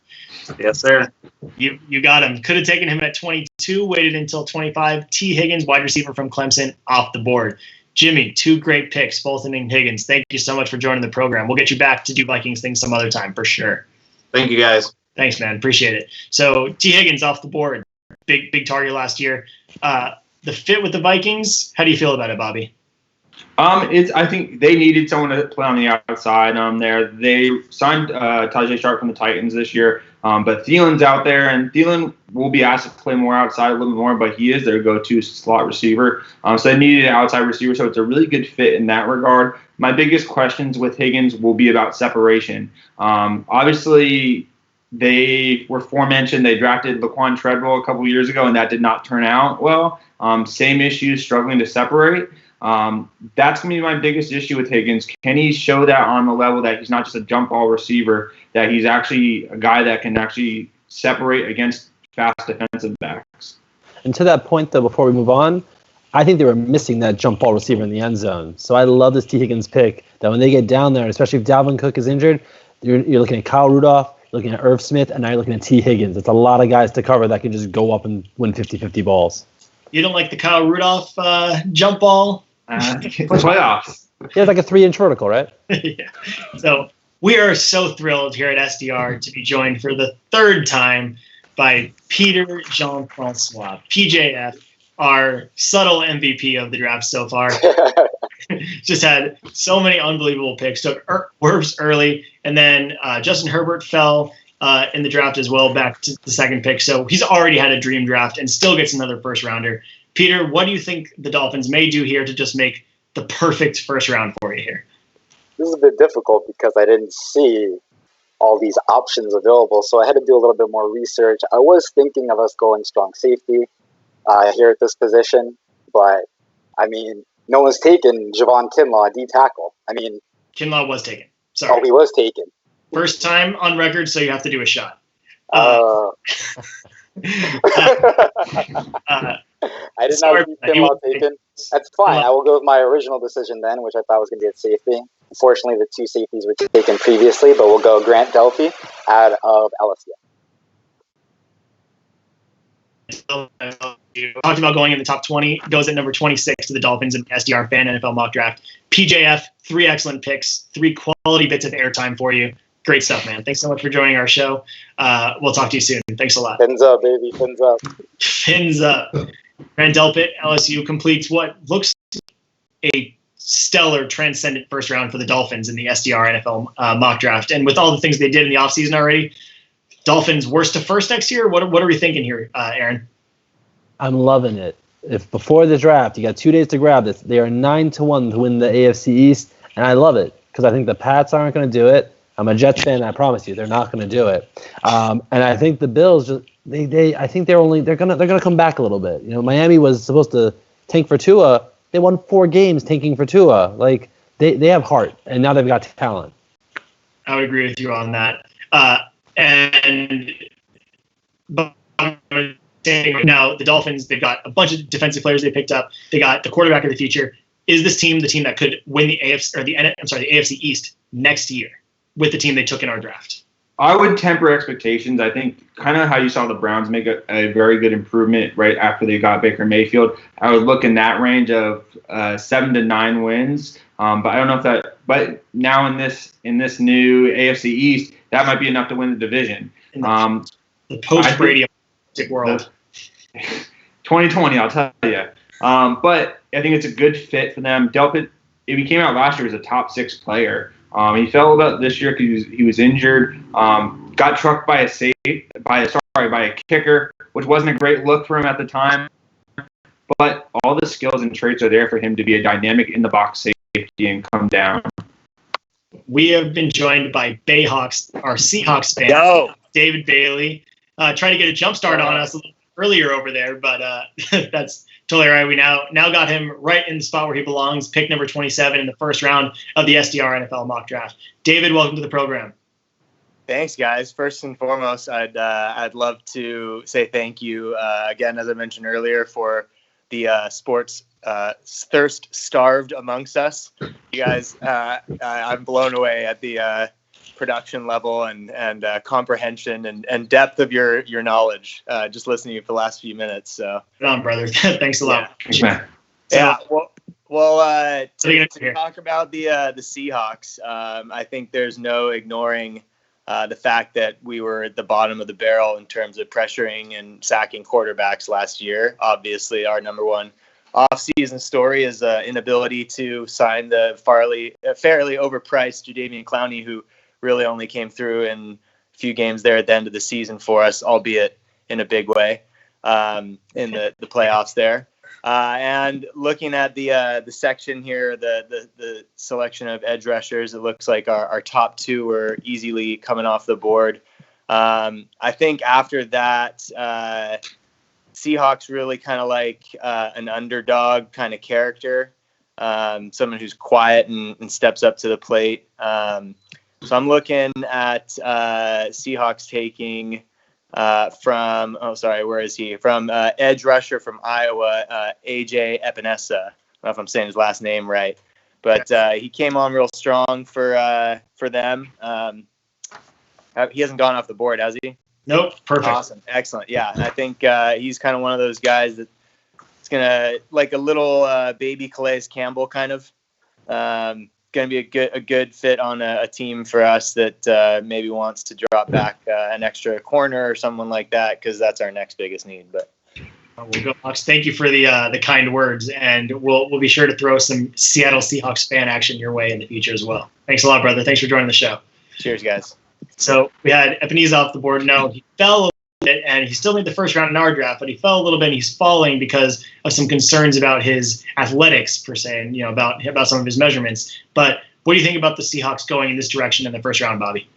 Yes, sir. You got him. Could have taken him at 22, waited until 25. T. Higgins, wide receiver from Clemson, off the board. Jimmy, 2 great picks, both in Higgins. Thank you so much for joining the program. We'll get you back to do Vikings things some other time for sure. Thank you, guys. Thanks, man. Appreciate it. So T. Higgins off the board. Big target last year. The fit with the Vikings, how do you feel about it, Bobby? I think they needed someone to play on the outside. They signed Tajay Sharp from the Titans this year, but Thielen's out there, and Thielen will be asked to play more outside a little bit more, but he is their go-to slot receiver. So they needed an outside receiver, so it's a really good fit in that regard. My biggest questions with Higgins will be about separation. Obviously, they were aforementioned. They drafted Laquan Treadwell a couple years ago, and that did not turn out well. Same issues, struggling to separate. That's going to be my biggest issue with Higgins. Can he show that on the level that he's not just a jump ball receiver, that he's actually a guy that can actually separate against fast defensive backs? And to that point, though, before we move on, I think they were missing that jump ball receiver in the end zone. So I love this T. Higgins pick, that when they get down there, especially if Dalvin Cook is injured, you're looking at Kyle Rudolph, looking at Irv Smith, and now you're looking at T. Higgins. It's a lot of guys to cover that can just go up and win 50-50 balls. You don't like the Kyle Rudolph jump ball? Playoffs. Yeah, it's like a 3-inch vertical, right? Yeah. So we are so thrilled here at SDR to be joined for the 3rd time by Peter Jean-Francois, PJF, our subtle MVP of the draft so far. Just had so many unbelievable picks. Took Wirfs early, and then Justin Herbert fell in the draft as well, back to the 2nd pick. So he's already had a dream draft and still gets another first rounder. Peter, what do you think the Dolphins may do here to just make the perfect first round for you here? This is a bit difficult because I didn't see all these options available, so I had to do a little bit more research. I was thinking of us going strong safety here at this position, but I mean, no one's taken Javon Kinlaw, D tackle. I mean, Kinlaw was taken. Sorry. Oh, he was taken. First time on record, so you have to do a shot. I did not see Kinlaw taken. That's fine. I will go with my original decision then, which I thought was going to be at safety. Unfortunately, the 2 safeties were taken previously, but we'll go Grant Delphi out of LSU. Talked about going in the top 20. Goes at number 26 to the Dolphins in the SDR Fan NFL Mock Draft. PJF, 3 excellent picks, 3 quality bits of airtime for you. Great stuff, man. Thanks so much for joining our show. We'll talk to you soon. Thanks a lot. Fins up, baby. Fins up. Fins up. Grant Delpit, LSU, completes what looks a stellar, transcendent first round for the Dolphins in the SDR NFL mock draft. And with all the things they did in the offseason already, Dolphins worst to first next year? What are we thinking here, Aaron? I'm loving it. If before the draft, you got 2 days to grab this, they are 9-1 to win the AFC East, and I love it because I think the Pats aren't going to do it. I'm a Jets fan. I promise you, they're not going to do it. And I think the Bills I think they're gonna come back a little bit. You know, Miami was supposed to tank for Tua. They won 4 games tanking for Tua. Like they have heart, and now they've got talent. I would agree with you on that. Now the Dolphins, they've got a bunch of defensive players they picked up. They got the quarterback of the future. Is this team the team that could win the AFC East next year with the team they took in our draft? I would temper expectations. I think kind of how you saw the Browns make a very good improvement right after they got Baker Mayfield. I would look in that range of 7 to 9 wins. But I don't know if that. But now in this new AFC East, that might be enough to win the division. The post-Brady world. 2020, I'll tell you. But I think it's a good fit for them. Delpit, he came out last year as a top 6 player. He fell about this year because he was injured. Got trucked by a kicker, which wasn't a great look for him at the time. But all the skills and traits are there for him to be a dynamic in the box safety and come down. We have been joined by Bayhawks, our Seahawks fan, David Bailey, trying to get a jump start on us a little earlier over there, but that's totally all right. We now got him right in the spot where he belongs, pick number 27 in the first round of the SDR NFL mock draft. David, welcome to the program. Thanks, guys. First and foremost, I'd love to say thank you again, as I mentioned earlier, for the sports thirst starved amongst us. You guys, I'm blown away at the production level and comprehension and depth of your knowledge. Just listening to you for the last few minutes. So, right on, brother. Thanks a lot. Thanks, man. Yeah. Well, to talk about the Seahawks, I think there's no ignoring the fact that we were at the bottom of the barrel in terms of pressuring and sacking quarterbacks last year. Obviously, our number one off-season story is inability to sign the fairly overpriced Jadeveon Clowney, who really only came through in a few games there at the end of the season for us, albeit in a big way in the playoffs there. And looking at the section here, the selection of edge rushers, it looks like our top two were easily coming off the board. I think after that, Seahawks really kind of like an underdog kind of character, someone who's quiet and steps up to the plate. So I'm looking at Seahawks taking from edge rusher from Iowa, AJ Epinesa. I don't know if I'm saying his last name right, but he came on real strong for them. He hasn't gone off the board, has he? Nope. Perfect. Awesome. Excellent. Yeah. I think he's kind of one of those guys that's going to, like a little baby Calais Campbell kind of, going to be a good fit on a team for us that maybe wants to drop back an extra corner or someone like that, because that's our next biggest need. But we'll go, Hawks. Thank you for the kind words, and we'll be sure to throw some Seattle Seahawks fan action your way in the future as well. Thanks a lot, brother. Thanks for joining the show. Cheers, guys. So we had Epinesa off the board. No, he fell a bit, and he still made the first round in our draft, but he fell a little bit, and he's falling because of some concerns about his athletics per se, and about some of his measurements. But what do you think about the Seahawks going in this direction in the first round, Bobby?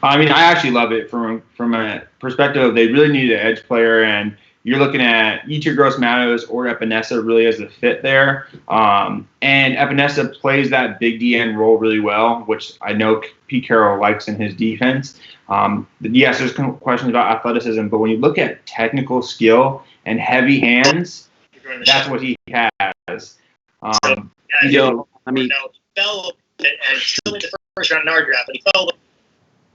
I mean, I actually love it from a perspective of they really need an edge player, and you're looking at Yetur Gross-Matos or Epinesa really as a fit there. And Epinesa plays that big DN role really well, which I know Pete Carroll likes in his defense. Yes, there's questions about athleticism, but when you look at technical skill and heavy hands, that's what he has. And still in the first round in our draft, but he fell.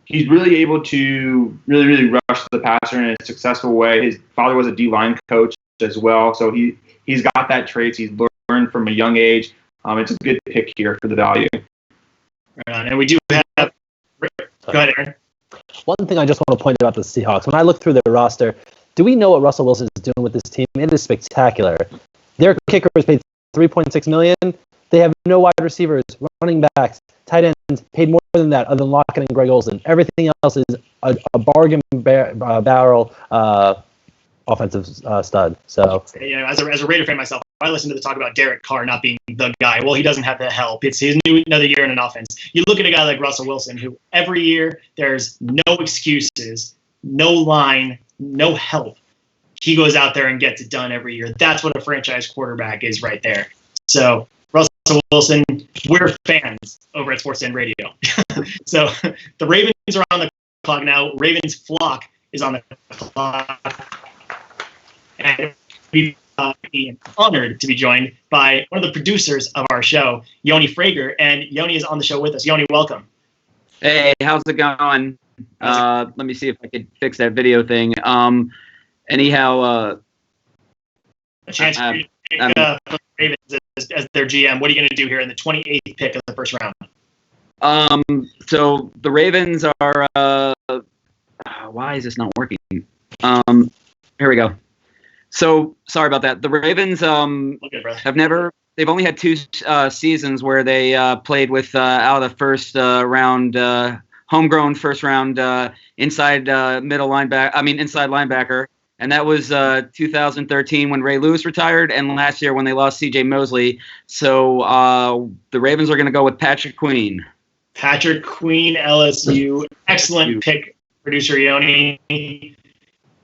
He's really able to really rush the passer in a successful way. His father was a D-line coach as well, so he's got that traits. He's learned from a young age. It's a good pick here for the value. Right on. And we do have. Go ahead, Aaron. One thing I just want to point out about the Seahawks, when I look through their roster, do we know what Russell Wilson is doing with this team? It is spectacular. Their kicker is paid $3.6 million. They have no wide receivers, running backs, tight ends, paid more than that other than Lockett and Greg Olsen. Everything else is a bargain barrel offensive stud. So, as a Raider fan myself, I listen to the talk about Derek Carr not being the guy. Well, he doesn't have the help. It's another year in an offense. You look at a guy like Russell Wilson, who every year there's no excuses, no line, no help. He goes out there and gets it done every year. That's what a franchise quarterback is right there. So, Russell Wilson, we're fans over at Sports End Radio. So the Ravens are on the clock now. Ravens flock is on the clock. And we've been honored to be joined by one of the producers of our show, Yoni Frager. And Yoni is on the show with us. Yoni, welcome. Hey, how's it going? Let me see if I could fix that video thing. Anyhow, a chance for you to take Ravens as their GM. What are you going to do here in the 28th pick of the first round? So the Ravens are. Why is this not working? Here we go. So sorry about that. The Ravens have never. They've only had two seasons where they played with out of the first round, homegrown first round inside linebacker. And that was 2013 when Ray Lewis retired, and last year when they lost C.J. Mosley. So the Ravens are going to go with Patrick Queen. Patrick Queen, LSU. Excellent pick, producer Yoni.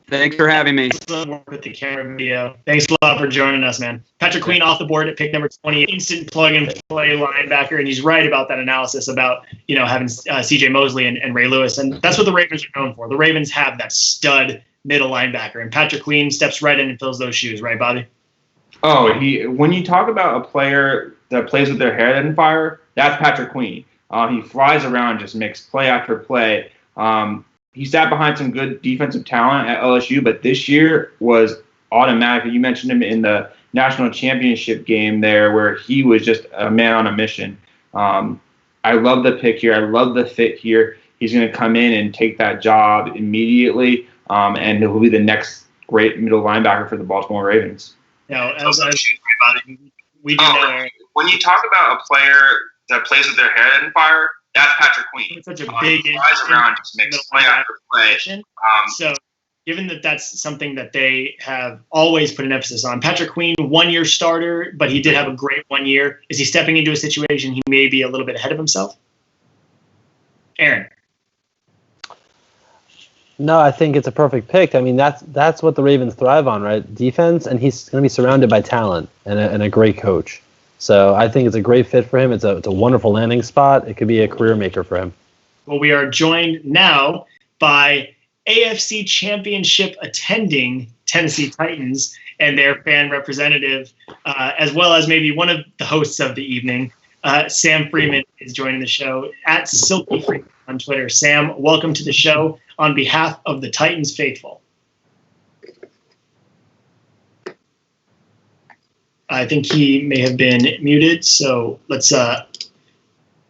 Thanks for having me. Excellent work with the camera video. Thanks a lot for joining us, man. Patrick Queen off the board at pick number 20. Instant plug-and-play linebacker, and he's right about that analysis about having C.J. Mosley and Ray Lewis, and that's what the Ravens are known for. The Ravens have that stud middle linebacker, and Patrick Queen steps right in and fills those shoes, right, Bobby? Oh, when you talk about a player that plays with their head on fire, that's Patrick Queen. He flies around, just makes play after play. He sat behind some good defensive talent at LSU, but this year was automatic. You mentioned him in the national championship game there, where he was just a man on a mission. I love the pick here. I love the fit here. He's going to come in and take that job immediately, and he'll be the next great middle linebacker for the Baltimore Ravens. Now, we do know. When you talk about a player that plays with their head on fire, that's Patrick Queen. It's such a big flies around, just makes play after play. So, given that that's something that they have always put an emphasis on, Patrick Queen, 1-year starter, but he did have a great 1 year. Is he stepping into a situation he may be a little bit ahead of himself? Aaron. No, I think it's a perfect pick. I mean, that's what the Ravens thrive on, right? Defense, and he's going to be surrounded by talent and a great coach. So I think it's a great fit for him. It's a wonderful landing spot. It could be a career maker for him. Well, we are joined now by AFC Championship attending Tennessee Titans and their fan representative, as well as maybe one of the hosts of the evening. Sam Freeman is joining the show at Silky Freeman on Twitter. Sam, welcome to the show on behalf of the Titans faithful. I think he may have been muted, so let's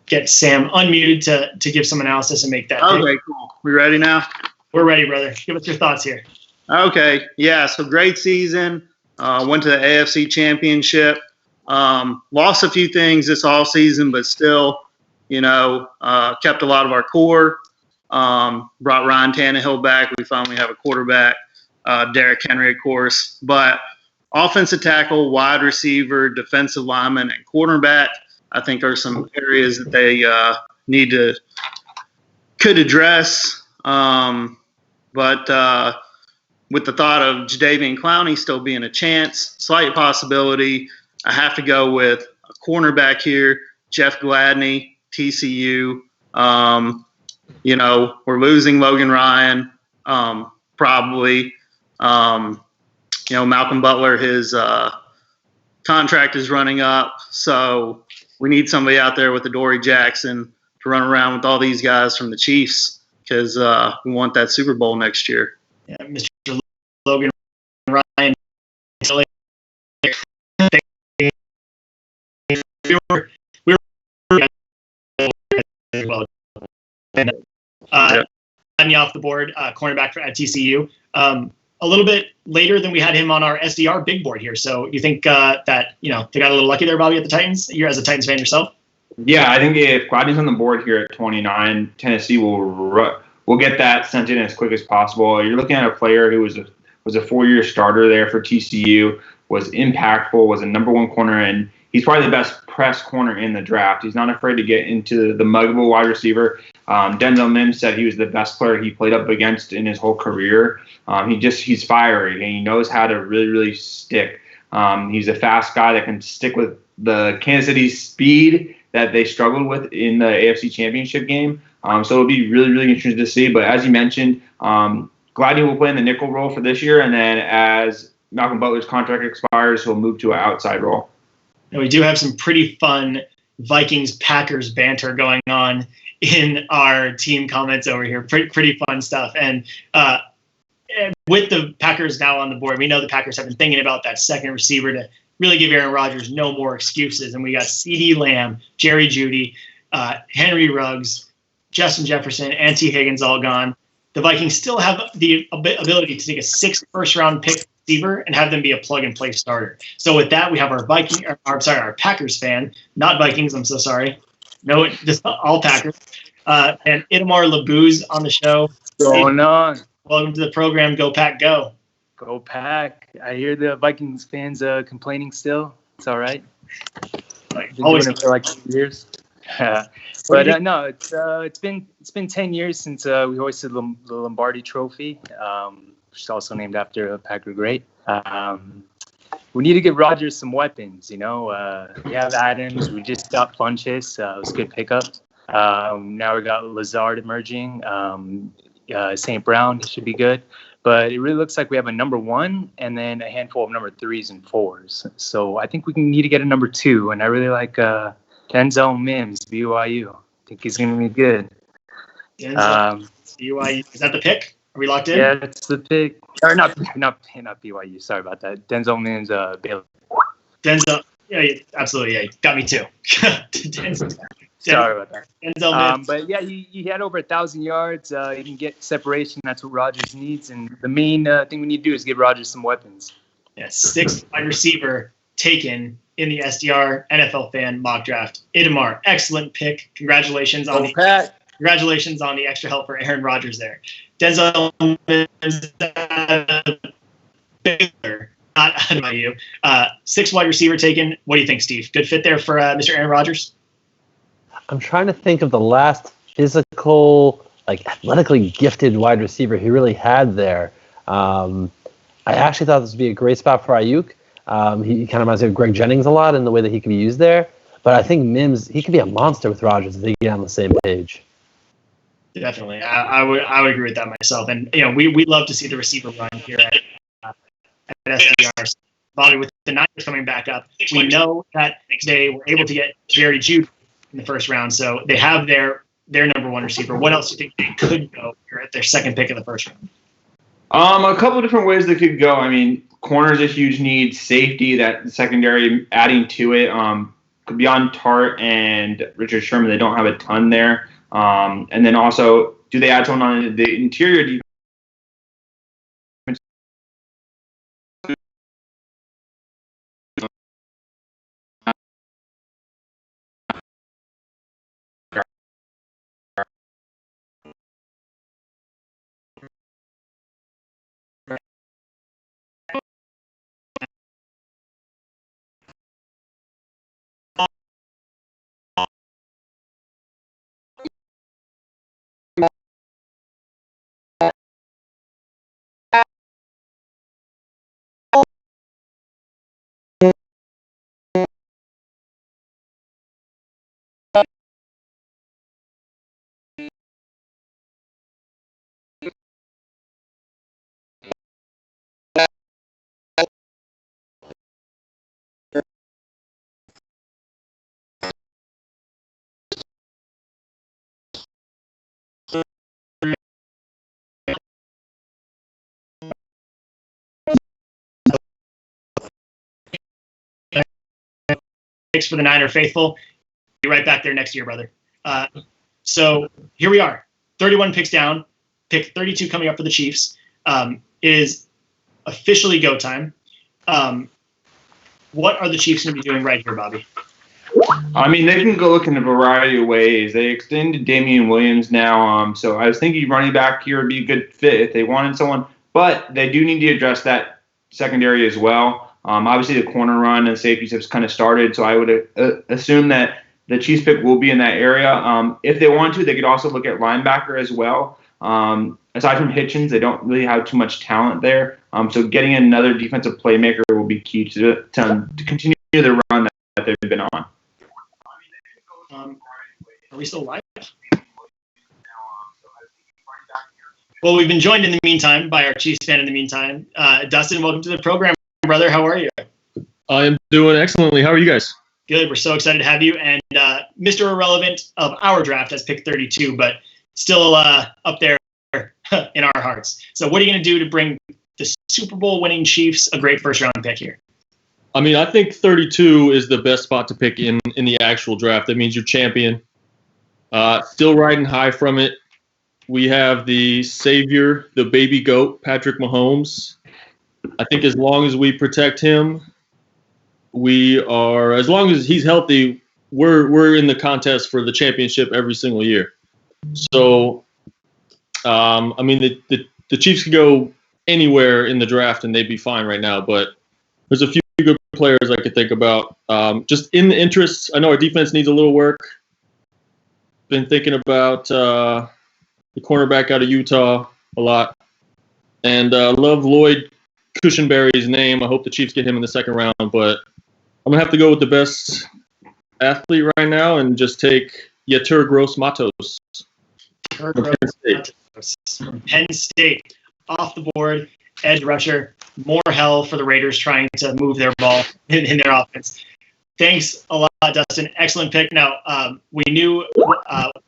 get Sam unmuted to give some analysis and make that. Okay, cool. We ready now? We're ready, brother. Give us your thoughts here. Okay, yeah, so great season. Went to the AFC Championship. Lost a few things this offseason, but still, kept a lot of our core. Brought Ryan Tannehill back. We finally have a quarterback. Derrick Henry, of course. But offensive tackle, wide receiver, defensive lineman, and cornerback, I think are some areas that they could address. But with the thought of Jadeveon Clowney still being a chance, slight possibility, I have to go with a cornerback here, Jeff Gladney, TCU. We're losing Logan Ryan, probably. Malcolm Butler, his contract is running up, so we need somebody out there with Adoree Jackson to run around with all these guys from the Chiefs because we want that Super Bowl next year. Yeah, Mr. Logan Ryan. We were well. Off the board, cornerback at TCU. A little bit later than we had him on our SDR big board here. So you think that they got a little lucky there, Bobby, at the Titans? You're as a Titans fan yourself. Yeah, I think if Gladney's on the board here at 29, Tennessee will get that sent in as quick as possible. You're looking at a player who was a 4-year starter there for TCU, was impactful, was a number one corner, and he's probably the best press corner in the draft. He's not afraid to get into the mug of a wide receiver. Denzel Mims said he was the best player he played up against in his whole career. He's fiery, and he knows how to really, really stick. He's a fast guy that can stick with the Kansas City speed that they struggled with in the AFC Championship game. So it'll be really, really interesting to see. But as you mentioned, Gladney will play in the nickel role for this year, and then as Malcolm Butler's contract expires, he'll move to an outside role. And we do have some pretty fun Vikings-Packers banter going on in our team comments over here. Pretty fun stuff. And with the Packers now on the board, we know the Packers have been thinking about that second receiver to really give Aaron Rodgers no more excuses. And we got CeeDee Lamb, Jerry Jeudy, Henry Ruggs, Justin Jefferson, and T. Higgins all gone. The Vikings still have the ability to take a 6th first-round pick receiver and have them be a plug-and-play starter. So with that, we have our Packers fan, not Vikings, I'm so sorry. No, just all Packers. And Itamar Labuz on the show. Going on. Welcome to the program. Go Pack, go. Go Pack. I hear the Vikings fans complaining still. It's all right. Been always doing it for like 2 years. But no, it's been 10 years since we hoisted the Lombardi Trophy, which is also named after a Packer great. We need to give Rodgers some weapons, We have Adams. We just got Funchess. It was a good pickup. Now we got Lazard emerging. St. Brown should be good. but it really looks like we have a number 1 and then a handful of number 3s and 4s. So I think we need to get a number 2, and I really like Denzel Mims, BYU. I think he's going to be good. BYU, is that the pick? Are we locked in? Yeah, that's the pick. Or not BYU. Sorry about that. Denzel Mims, Baylor. Denzel, yeah, absolutely, yeah, got me too. Sorry about that. Denzel Mims. But yeah, he had over 1,000 yards. He can get separation. That's what Rodgers needs. And the main thing we need to do is give Rodgers some weapons. Yeah, 6th wide receiver taken in the SDR NFL fan mock draft. Idamar, excellent pick. Congratulations on the extra help for Aaron Rodgers there. Denzel Mims, Baylor, not BYU. 6th wide receiver taken. What do you think, Steve? Good fit there for Mr. Aaron Rodgers? I'm trying to think of the last physical, athletically gifted wide receiver he really had there. I actually thought this would be a great spot for Ayuk. He kind of reminds me of Greg Jennings a lot in the way that he could be used there. But I think Mims, he could be a monster with Rodgers if they get on the same page. Definitely, I would agree with that myself. And we love to see the receiver run here at SDR. With the Niners coming back up, we know that they were able to get Jerry Judy in the first round, so they have their number 1 receiver. What else do you think they could go here at their 2nd pick of the first round? A couple of different ways they could go. I mean, corner's a huge need. Safety, that secondary, adding to it. Beyond Tart and Richard Sherman, they don't have a ton there. And then also, do they add someone on the interior defense? Picks for the Niner faithful. Be right back there next year, brother. So here we are, 31 picks down, pick 32 coming up for the Chiefs. It is officially go time. What are the Chiefs going to be doing right here, Bobby? I mean, they can go look in a variety of ways. They extended Damian Williams now, so I was thinking running back here would be a good fit if they wanted someone. But they do need to address that secondary as well. Obviously, the corner run and safeties have kind of started, so I would assume that the Chiefs pick will be in that area. If they want to, they could also look at linebacker as well. Aside from Hitchens, they don't really have too much talent there. So getting another defensive playmaker will be key to continue the run that they've been on. Are we still live? Well, we've been joined in the meantime by our Chiefs fan in the meantime. Dustin, welcome to the program, brother. How are you? I am doing excellently. How are you guys? Good. We're so excited to have you. And Mr. Irrelevant of our draft has picked 32, but still up there in our hearts. So what are you going to do to bring the Super Bowl winning Chiefs a great first round pick here? I mean, I think 32 is the best spot to pick in the actual draft. That means you're champion. Still riding high from it. We have the savior, the baby goat, Patrick Mahomes. I think as long as we protect him, as long as he's healthy, we're in the contest for the championship every single year. So, I mean, the Chiefs could go anywhere in the draft and they'd be fine right now. But there's a few good players I could think about. Just in the interests, I know our defense needs a little work. Been thinking about the cornerback out of Utah a lot. And love Lloyd Cushenberry's name. I hope the Chiefs get him in the second round. But I'm going to have to go with the best athlete right now and just take Yetur Gross-Matos. From Penn State. off the board, edge rusher, more hell for the Raiders trying to move their ball in their offense. Thanks a lot, Dustin. Excellent pick. Now, we knew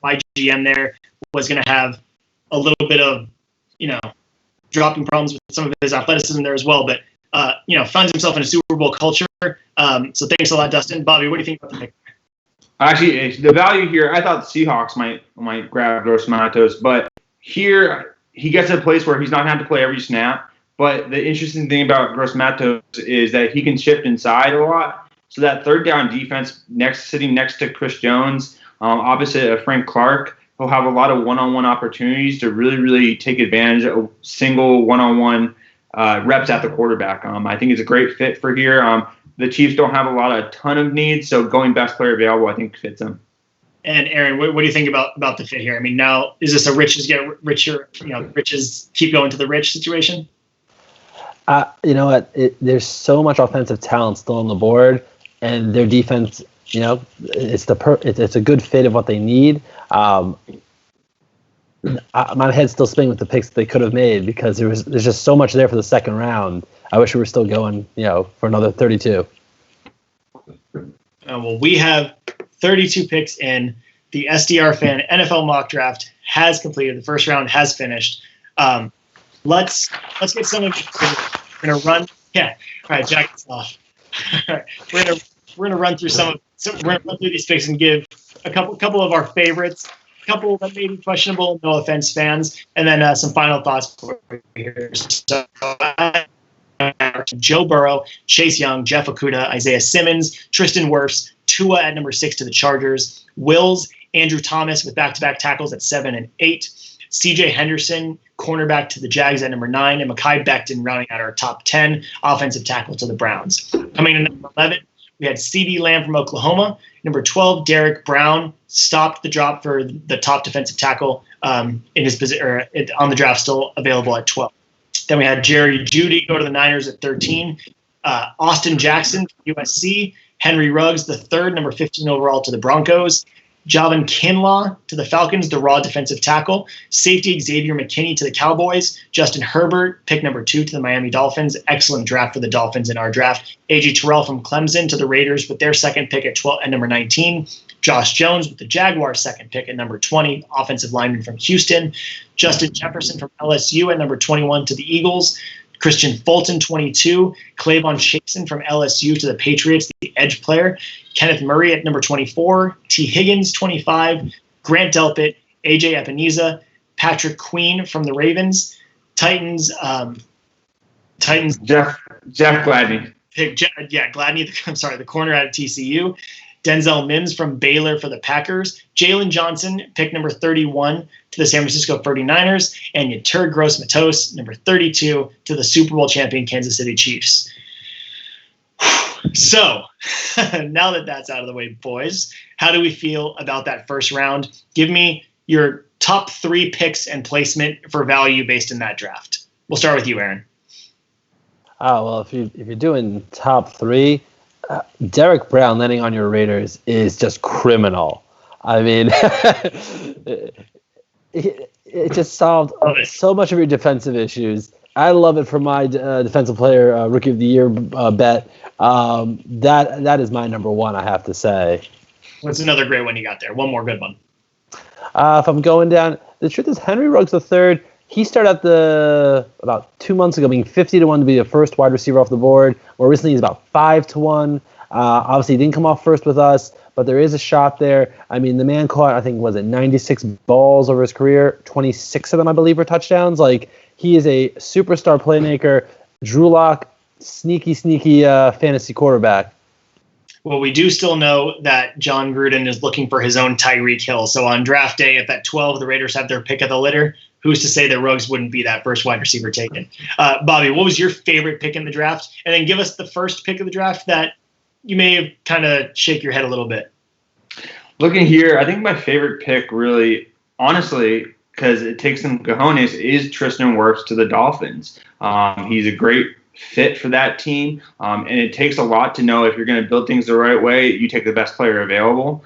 my GM there was going to have a little bit of, dropping problems with some of his athleticism there as well, but, finds himself in a Super Bowl culture. So thanks a lot, Dustin. Bobby, what do you think about the pick? Actually, the value here, I thought the Seahawks might grab Gross Matos, but here he gets to a place where he's not having to play every snap. But the interesting thing about Gross Matos is that he can shift inside a lot. So that third down defense sitting next to Chris Jones, opposite Frank Clark, he'll have a lot of one-on-one opportunities to really, really take advantage of single one-on-one reps at the quarterback. I think it's a great fit for here. The Chiefs don't have a ton of needs, so going best player available, I think, fits them. And Aaron, what do you think about the fit here? I mean, now is this a riches get richer, riches keep going to the rich situation? You know what? There's so much offensive talent still on the board, and their defense, it's a good fit of what they need. My head's still spinning with the picks that they could have made because there's just so much there for the second round. I wish we were still going, for another 32. Well, we have 32 picks in. The SDR fan NFL mock draft has completed. The first round has finished. Let's get some of. We're gonna run. Yeah. All right, Jack. All right. We're gonna run through we're gonna run through these picks and give a couple of our favorites. Couple that may be questionable, no offense, fans, and then some final thoughts for here. So, Joe Burrow, Chase Young, Jeff Okudah, Isaiah Simmons, Tristan Wirfs, Tua at number 6 to the Chargers, Wills, Andrew Thomas with back-to-back tackles at 7 and 8, C.J. Henderson, cornerback to the Jags at number 9, and Mekhi Becton rounding out our top 10 offensive tackle to the Browns. Coming in at number 11, we had CeeDee Lamb from Oklahoma. Number 12, Derek Brown stopped the drop for the top defensive tackle in his position on the draft, still available at 12. Then we had Jerry Jeudy go to the Niners at 13. Austin Jackson from USC. Henry Ruggs, the third, number 15 overall to the Broncos. Javon Kinlaw to the Falcons, the raw defensive tackle. Safety Xavier McKinney to the Cowboys. Justin Herbert, pick number 2 to the Miami Dolphins. Excellent draft for the Dolphins in our draft. A.J. Terrell from Clemson to the Raiders with their second pick at 12 and number 19. Josh Jones with the Jaguars' second pick at number 20. Offensive lineman from Houston. Justin Jefferson from LSU at number 21 to the Eagles. Christian Fulton, 22. Clavon Chasen from LSU to the Patriots, the edge player. Kenneth Murray at number 24. T. Higgins, 25. Grant Delpit, A.J. Epineza. Patrick Queen from the Ravens. Titans. Jeff Gladney. Gladney. I'm sorry, the corner out of TCU. Denzel Mims from Baylor for the Packers. Jalen Johnson, pick number 31 to the San Francisco 49ers. And Yetur Gross-Matos, number 32 to the Super Bowl champion Kansas City Chiefs. So, now that that's out of the way, boys, how do we feel about that first round? Give me your top 3 picks and placement for value based in that draft. We'll start with you, Aaron. Oh, well, if you're doing top 3, Derek Brown landing on your Raiders is just criminal. I mean, it just solved so much of your defensive issues. I love it for my defensive player rookie of the year bet. That is my number 1, I have to say. What's another great one you got there? One more good one. If I'm going down, the truth is Henry Ruggs III. He started about 2 months ago being 50-1 to be the first wide receiver off the board. More recently, he's about 5-1. Obviously, he didn't come off first with us, but there is a shot there. I mean, the man caught, I think, 96 balls over his career. 26 of them, I believe, were touchdowns. Like, he is a superstar playmaker. Drew Lock, sneaky fantasy quarterback. Well, we do still know that John Gruden is looking for his own Tyreek Hill. So on draft day, if at 12 the Raiders have their pick of the litter, who's to say that Ruggs wouldn't be that first wide receiver taken? Bobby, what was your favorite pick in the draft? And then give us the first pick of the draft that you may have kind of shake your head a little bit. Looking here, I think my favorite pick really, honestly, because it takes some cojones, is Tristan Wirfs to the Dolphins. He's a great fit for that team, and it takes a lot to know if you're going to build things the right way, you take the best player available.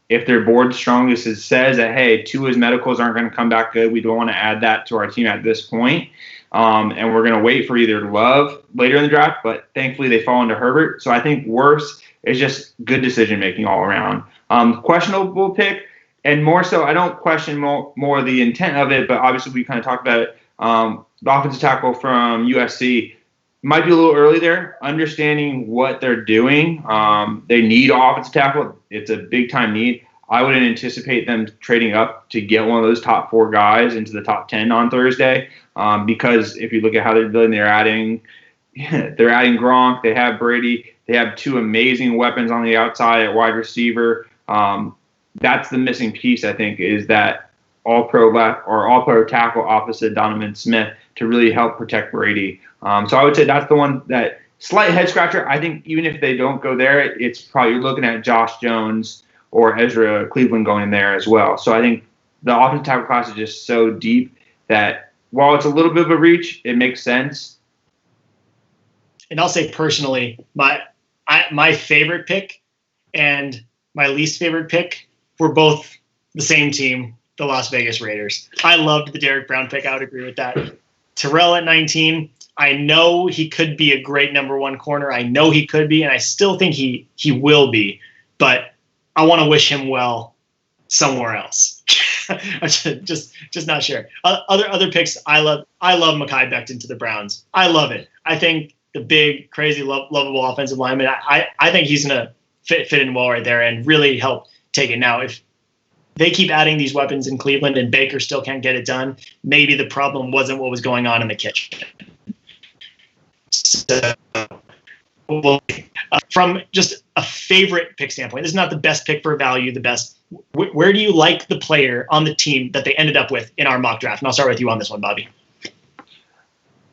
if their board strongest says that, hey, Tua's medicals aren't going to come back good, we don't want to add that to our team at this point. And we're going to wait for either Love later in the draft, but thankfully they fall into Herbert. So I think worse is just good decision-making all around. Questionable pick, and more so, I don't question more the intent of it, but obviously we kind of talked about it. The offensive tackle from USC might be a little early there, understanding what they're doing. They need offensive tackle. It's a big-time need. I wouldn't anticipate them trading up to get one of those top 4 guys into the top 10 on Thursday, because if you look at how they're building, they're adding Gronk, they have Brady, they have 2 amazing weapons on the outside at wide receiver. That's the missing piece, I think, is that all-pro left or all-pro tackle opposite Donovan Smith to really help protect Brady. So I would say that's the one that slight head scratcher. I think even if they don't go there, it's probably you're looking at Josh Jones or Ezra Cleveland going in there as well. So I think the offensive tackle class is just so deep that while it's a little bit of a reach, it makes sense. And I'll say personally, my favorite pick and my least favorite pick were both the same team, the Las Vegas Raiders. I loved the Derek Brown pick. I would agree with that. Terrell at 19, I know he could be a great number 1 corner. I know he could be, and I still think he will be. But I want to wish him well somewhere else. I'm just not sure. Other picks, I love Mekhi Becton to the Browns. I love it. I think the big, crazy, lovable offensive lineman, I think he's going to fit in well right there and really help take it. Now, if they keep adding these weapons in Cleveland and Baker still can't get it done, maybe the problem wasn't what was going on in the kitchen. So, from just a favorite pick standpoint, this is not the best pick for value, the best. Where do you like the player on the team that they ended up with in our mock draft? And I'll start with you on this one, Bobby.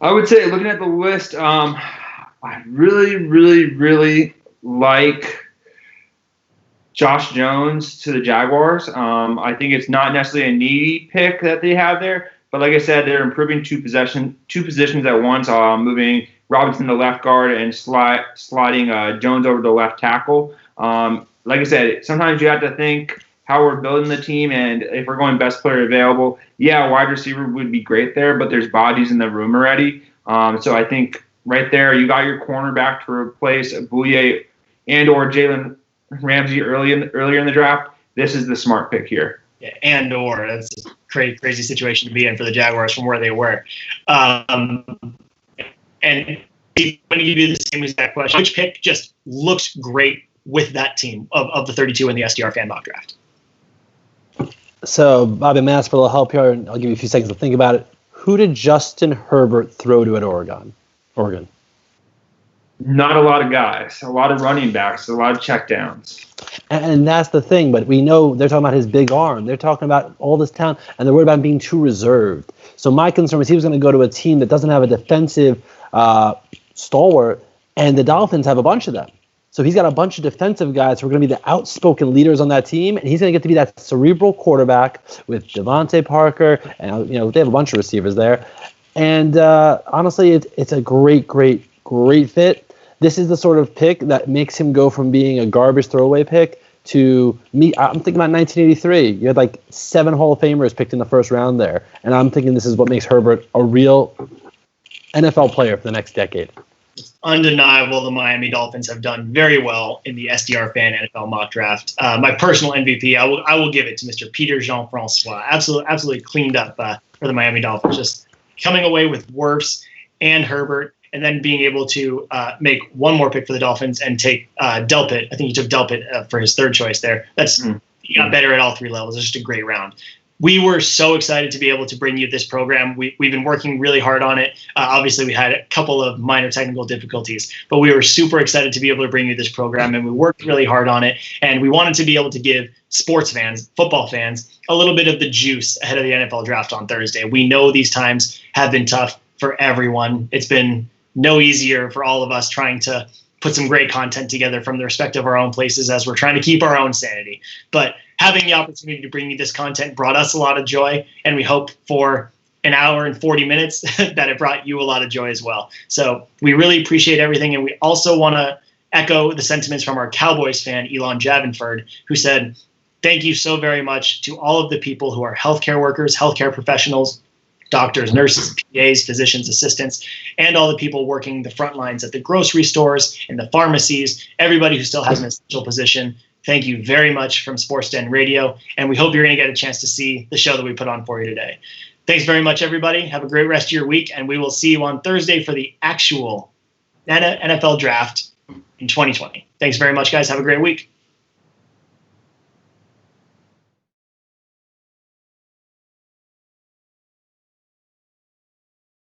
I would say, looking at the list, I really, really, really like Josh Jones to the Jaguars. I think it's not necessarily a needy pick that they have there, but like I said, they're improving two positions at once, moving Robinson to left guard and sliding Jones over to left tackle. Like I said, sometimes you have to think how we're building the team, and if we're going best player available, yeah, wide receiver would be great there, but there's bodies in the room already. So I think right there, you got your cornerback to replace Bouye and or Jalen Ramsey earlier in the draft. This is the smart pick here. Yeah, that's a crazy situation to be in for the Jaguars from where they were. And when you do the same exact question, which pick just looks great with that team of the 32 in the SDR fan mock draft? So, Bobby, I'm asking for a little help here, and I'll give you a few seconds to think about it. Who did Justin Herbert throw to at Oregon? Not a lot of guys, a lot of running backs, a lot of checkdowns. And that's the thing, but we know they're talking about his big arm. They're talking about all this talent, and they're worried about being too reserved. So my concern was he was going to go to a team that doesn't have a defensive stalwart, and the Dolphins have a bunch of them. So he's got a bunch of defensive guys who are going to be the outspoken leaders on that team, and he's going to get to be that cerebral quarterback with Devontae Parker, and they have a bunch of receivers there. And honestly, it's a great fit. This is the sort of pick that makes him go from being a garbage throwaway pick to me. I'm thinking about 1983. You had like 7 Hall of Famers picked in the first round there, and I'm thinking this is what makes Herbert a real NFL player for the next decade. It's undeniable the Miami Dolphins have done very well in the SDR fan NFL mock draft. My personal MVP, I will give it to Mr. Peter Jean-Francois. Absolutely cleaned up for the Miami Dolphins. Just coming away with Wirfs and Herbert, and then being able to make one more pick for the Dolphins and take Delpit. I think he took Delpit for his third choice there. He got better at all 3 levels. It's just a great round. We were so excited to be able to bring you this program. We've been working really hard on it. Obviously, we had a couple of minor technical difficulties, but we were super excited to be able to bring you this program, and we worked really hard on it. And we wanted to be able to give sports fans, football fans, a little bit of the juice ahead of the NFL draft on Thursday. We know these times have been tough for everyone. It's been no easier for all of us trying to put some great content together from the respect of our own places as we're trying to keep our own sanity. But having the opportunity to bring you this content brought us a lot of joy, and we hope for an hour and 40 minutes that it brought you a lot of joy as well. So we really appreciate everything, and we also want to echo the sentiments from our Cowboys fan, Elon Javenford, who said, thank you so very much to all of the people who are healthcare workers, healthcare professionals, doctors, nurses, PAs, physicians, assistants, and all the people working the front lines at the grocery stores and the pharmacies, everybody who still has an essential position. Thank you very much from Sports Den Radio, and we hope you're going to get a chance to see the show that we put on for you today. Thanks very much, everybody. Have a great rest of your week, and we will see you on Thursday for the actual NFL draft in 2020. Thanks very much, guys. Have a great week.